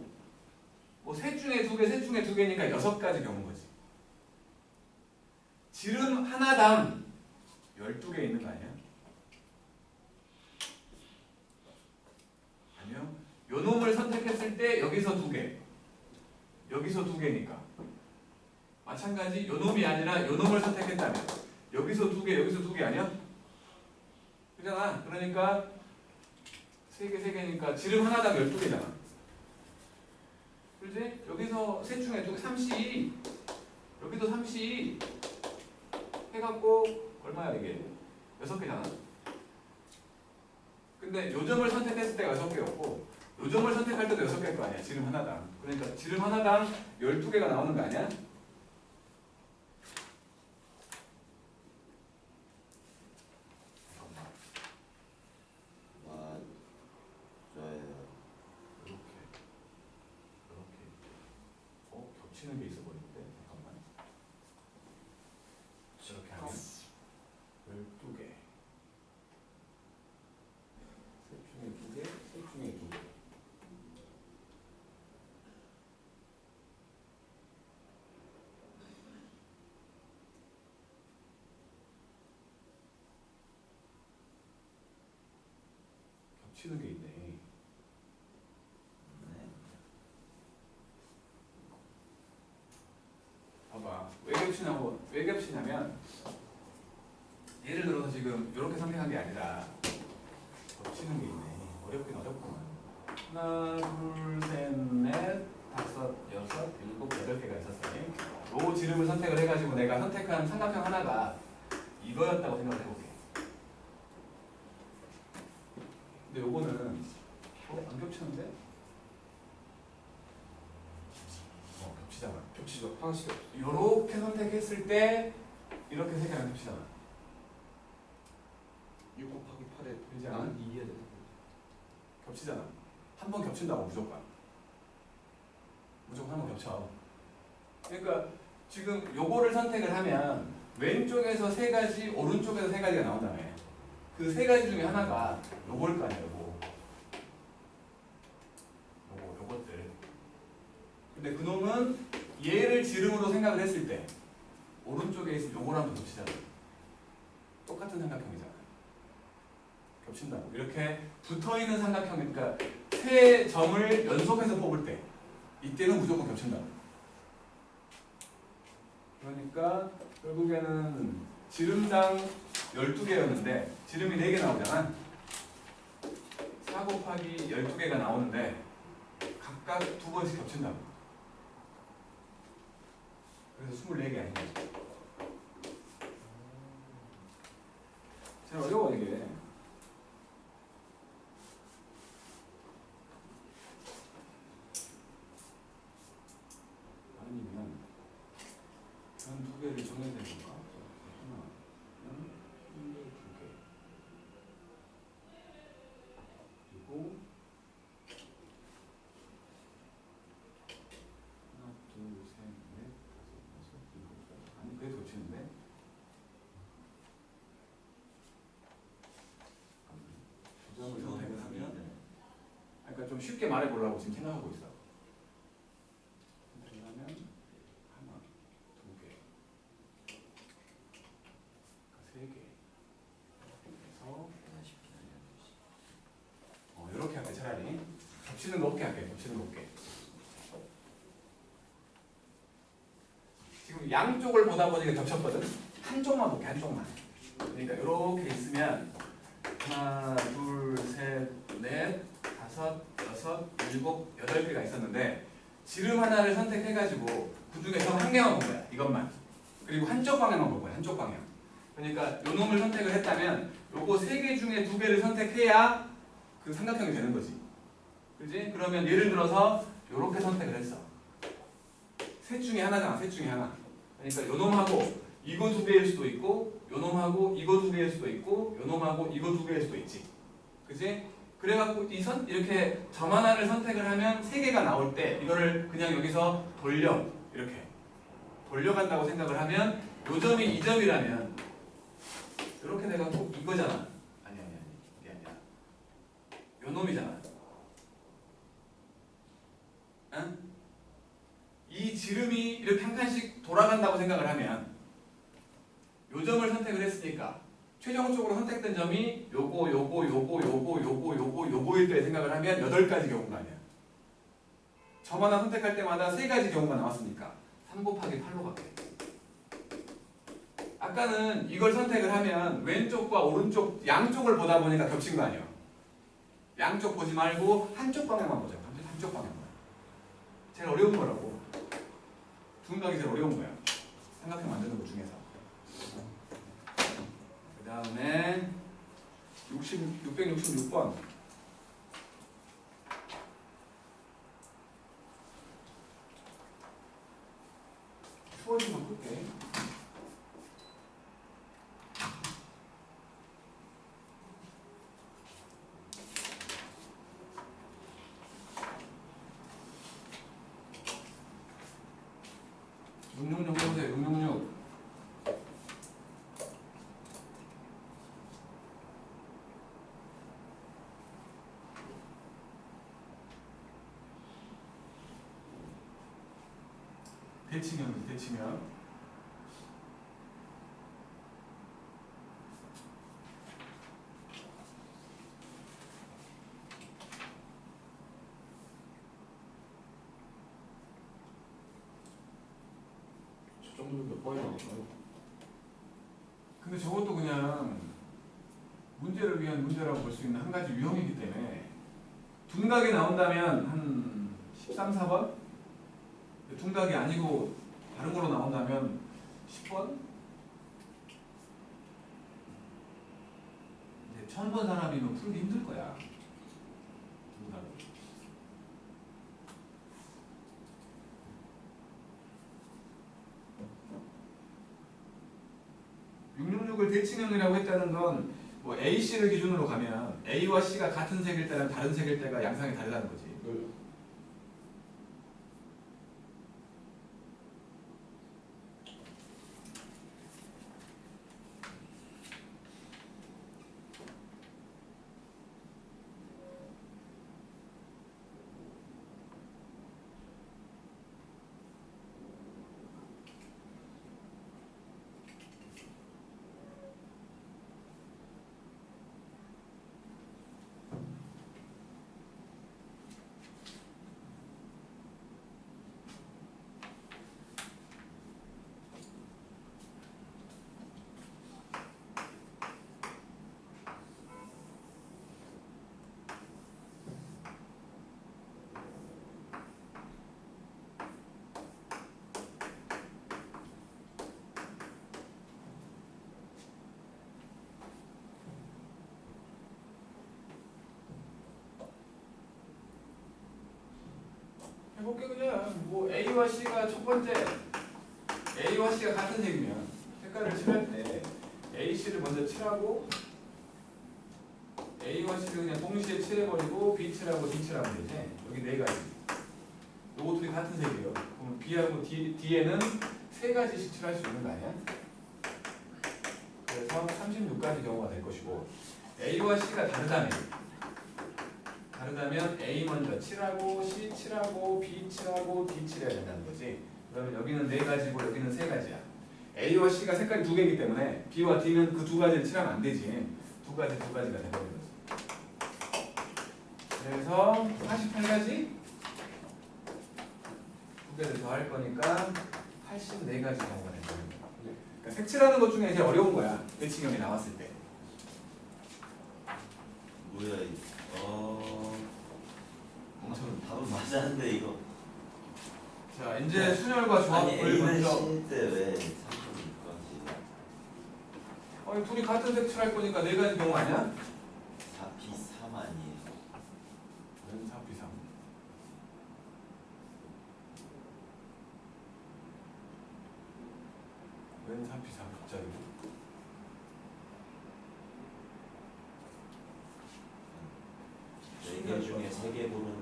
뭐 셋 중에 2개, 셋 중에 2개니까 6가지 경우인 거지. 지름 하나당 12개 있는 거 아니야? 아니요. 요 놈을 선택했을 때 여기서 2개, 여기서 2개니까. 마찬가지 요 놈이 아니라 요 놈을 선택했다면 여기서 2개, 여기서 2개 아니야? 그잖아. 그러니까 3개, 3개니까 지름 하나당 12개잖아. 그렇지? 여기서 셋 중에 2개, 3C. 여기도 3C. 해갖고 얼마야 이게? 6개잖아. 근데 요 점을 선택했을 때가 6개였고 요 점을 선택할 때도 6개일 거 아니야. 지름 하나당. 그러니까 지름 하나당 12개가 나오는 거 아니야? 겹치는 게 있어 보이는데 잠깐만. 이렇게 하면 12개. 셋 중에 2개, 셋 중에 2개. 겹치는 게 있네. 봐봐. 왜 겹치냐면 예를 들어서 지금 이렇게 선택한 게 아니라 겹치는 게 있네. 어렵긴 어렵구만. 하나, 둘, 셋, 넷, 다섯, 여섯, 일곱, 8개가 있었으니 요 지름을 선택을 해가지고 내가 선택한 삼각형 하나가 이거였다고 생각을 해볼게. 근데 요거는 안 겹치는데? 겹치잖아. 겹치죠. 하나씩 겹치죠. 요렇게 선택했을 때 이렇게 3개랑 겹치잖아. 6 곱하기 8에 그러지 않아? 2해야 돼. 겹치잖아. 한 번 겹친다고 무조건. 무조건 한 번 겹쳐. 그러니까 지금 요거를 선택을 하면 왼쪽에서 3가지, 오른쪽에서 3가지가 나온다며. 그 3가지 중에 하나가 요거일 거 아니야, 요거. 요것들. 근데 그놈은 얘를 지름으로 생각을 했을 때 오른쪽에 있으면 요거랑 겹치잖아. 똑같은 삼각형이잖아. 겹친다고. 이렇게 붙어있는 삼각형, 그러니까 세 점을 연속해서 뽑을 때 이때는 무조건 겹친다고. 그러니까 결국에는 지름당 12개였는데 지름이 4개 나오잖아. 4 곱하기 12개가 나오는데 각각 2번씩 겹친다고. 그래서 24개 아닌 거지. 잘 어려워 이게. 아니면 한 2개를 정해야 되는 건가? 하나는 2개. 그리고 하나, 둘, 셋, 넷, 다섯, 여섯, 일곱, 여덟. 아니 그래도 겹치는데? 점을 선택을 하면, 그러니까 좀 쉽게 말해보려고 지금 생각하고 있어. 선택을 하면 하나, 2개, 3개 해서 이렇게 할게. 차라리 겹치는 거 없게 할게. 겹치는 거 없게. 지금 양쪽을 보다 보니까 겹쳤거든. 한쪽만 볼게. 한쪽만. 그러니까 이렇게 있으면 하나, 둘, 셋, 넷, 다섯, 여섯, 일곱, 8개가 있었는데 지름 하나를 선택해가지고 그 중에 점 한 개만 본 거야. 이것만. 그리고 한쪽 방향만 볼 거야. 한쪽 방향. 그러니까 요 놈을 선택을 했다면 요거 3개 중에 2개를 선택해야 그 삼각형이 되는 거지. 그지? 그러면 예를 들어서 요렇게 선택을 했어. 셋 중에 하나잖아. 셋 중에 하나. 그러니까 요 놈하고 이거 2개일 수도 있고 요 놈하고 이거 2개일 수도 있고 요 놈하고 이거 2개일 수도 있지. 그지? 그래갖고 이렇게 점 하나를 선택을 하면 3개가 나올 때 이거를 그냥 여기서 이렇게 돌려간다고 생각을 하면 요 점이 이 점이라면 이렇게 돼갖고 이거잖아. 아니 이게 아니야. 요 놈이잖아. 응? 이 지름이 이렇게 한 칸씩 돌아간다고 생각을 하면 요 점을 선택을 했으니까 최종적으로 선택된 점이 요거일 때 생각을 하면 8가지 경우가 아니야. 점 하나 선택할 때마다 3가지 경우가 나왔으니까 3 곱하기 8로 갈게. 아까는 이걸 선택을 하면 왼쪽과 오른쪽 양쪽을 보다 보니까 겹친 거 아니야. 양쪽 보지 말고 한쪽 방향만 보자. 한쪽 방향만. 제일 어려운 거라고. 두각이 제일 어려운 거야. 삼각형 만드는 것 중에서. 그 다음에 666번. 추워지면 끌게. 해보세요. 666. 대칭형. 저 정도면 몇 번이 나올까요? 근데 저것도 그냥 문제를 위한 문제라고 볼 수 있는 한 가지 유형이기 때문에 둔각이 나온다면 한 13, 14번? 둔각이 아니고 다른 걸로 나온다면 10번? 이제 처음 본 사람이면 풀기 힘들 거야. 둔각을. 666을 대칭형이라고 했다는 건 뭐 A, C를 기준으로 가면 A와 C가 같은 색일 때랑 다른 색일 때가 양상이 다르다는 거지. 해볼게 그냥. 뭐 A와 C가 첫 번째 A와 C가 같은 색이면 색깔을 칠할 때 A, C를 먼저 칠하고 A와 C를 그냥 동시에 칠해버리고 B 칠하고 D 칠하면 되지. 여기 네 가지. 요거 둘이 같은 색이에요. 그럼 B하고 D에는 세 가지씩 칠할 수 있는 거 아니야? 그래서 36가지 경우가 될 것이고 A와 C가 다르다면 A 먼저 칠하고 C 칠하고 B 칠하고 D 칠해야 된다는 거지. 그러면 여기는 네 가지고 여기는 세 가지야. A와 C가 색깔이 두 개이기 때문에 B와 D는 그 두 가지를 칠하면 안 되지. 두 가지가 되버리는 거지. 그래서 48가지 두 개를 더 할 거니까 84가지 경우가 된다. 그러니까 색칠하는 것 중에 제일 어려운 거야. 대칭형이 나왔을 때. 뭐야 답은 맞았는데 이거. 자 이제 순열과 아니 조합을 A는 먼저. C일 때 왜 36까지? 아니 둘이 같은 색 칠할 거니까 네 가지 경우 아니야? 4P 3 아니에요? 웬 4P 3? 웬 4P 3 갑자기? 네 개 중에 3개 고르는 거.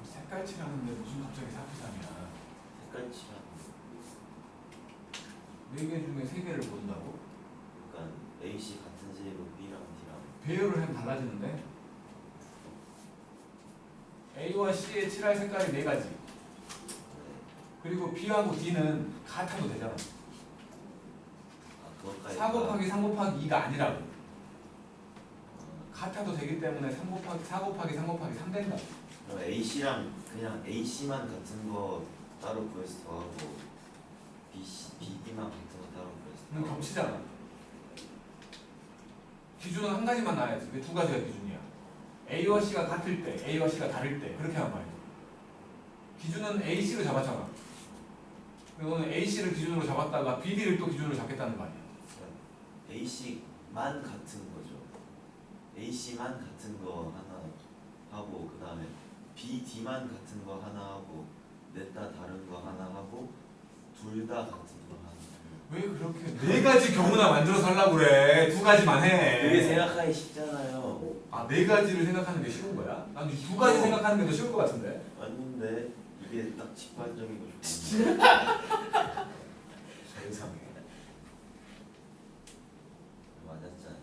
색깔 칠하는데 무슨 갑자기 4P 3이야? 색깔 칠하는 거. 4개 중에 3개를 본다고? 그러니까 AC 같은 색으로 B랑 D랑. 배열을 하면 달라지는데? A와 C의 칠할 색깔이 4가지. 네. 그리고 B하고 D는 같아도 되잖아. 아, 그것까지. 4 곱하기 3 곱하기 2가 아니라고. 같아도 되기 때문에 4 곱하기 3 곱하기 3 된다. 그럼 AC랑 그냥 AC만 같은 거 따로 구해서 더하고 BD만 같은 거 따로 구해서 그럼 더하고. 겹치잖아. 기준은 한 가지만 나와야지. 왜 두 가지가 기준이야? A와 C가 같을 때, A와 C가 다를 때 그렇게 하면 말이야. 기준은 AC를 잡았잖아. 너는 AC를 기준으로 잡았다가 BD를 또 기준으로 잡겠다는 거 아니야. AC만 같은 거죠. AC만 같은 거 하나 하고 그 다음에 BD만 같은 거 하나 하고 넷 다 다른 거 하나 하고 둘 다 같은 거 하나. 왜 그렇게 네 가지 경우나 만들어서 하려고 그래? 두 가지만 해. 그게 생각하기 쉽잖아요. 아, 네 가지를 생각하는 게 쉬운 거야? 난 두 가지 생각하는 게 더 쉬울 것 같은데. 아닌데 이게 딱 직관적이고 좋은데. 세상에. 맞았잖아요.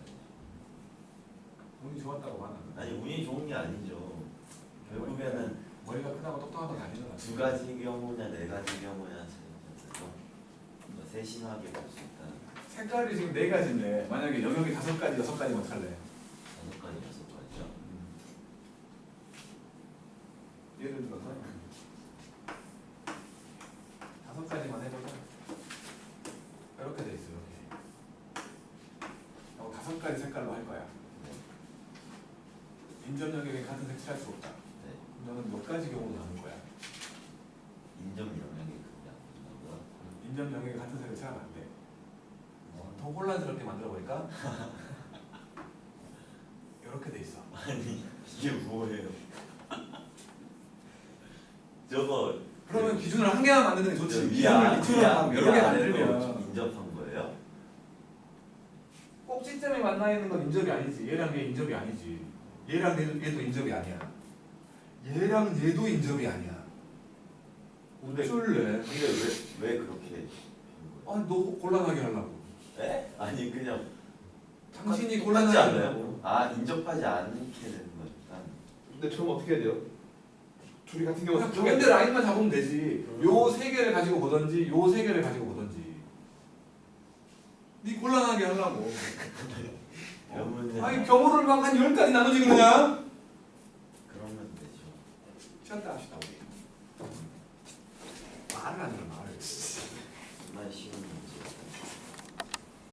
운이 좋았다고 하나? 아니 운이 좋은 게 아니죠. 결국에는 머리가 크다고 똑똑하다고 아니잖아. 두 가지 경우냐 네 가지 경우냐 차이가 더 세심하게 볼 수 있다. 색깔이 지금 네 가지인데 만약에 영역이 5가지, 6가지면 어떡할래? 5가지 6가지죠. 예를 들어서 5가지만 해보자. 이렇게 돼 있어. 이렇게. 5가지 색깔로 할 거야. 인접 영역이 같은 색 칠할 수 없다. 네. 너는 몇 가지 경우로 나눈 거야? 인정 영역이 그냥 된다고요? 인접 영역이 같은 색을 칠하면 안 돼. 더 혼란스럽게 만들어버릴까? 이렇게 돼 있어. 아니 이게 뭐예요? 저거 그러면 기준을 한 개만 만드는 게 좋지. 위아 기준을 여러 개 만들면 인접한 거예요? 꼭지점에 만나 있는 건 인접이 아니지. 얘랑 얘 인접이 아니지. 얘랑 얘도 인접이 아니야. 얘랑 얘도 인접이 아니야. 근데 어쩔래? 왜 그렇게 아니 너 곤란하게 하려고. 에? 아니 그냥 당신이 똑같지 곤란하게 않아요? 하려고. 아 인접하지 않게 되는 거니까. 근데 저는 어떻게 해야 돼요? 둘이 같은 경우 그냥 가운데 라인만 잡으면 되지. 요 세 개를 가지고 보던지 요 세 개를 가지고 보던지. 네 곤란하게 하려고. 이런 문제. 아니 경우를 막 한 10가지 나누지 그러냐? 그러면 되죠. 쉬었다 합시다 우리. 말을 안 들어 말을. 정말 쉬운 문제.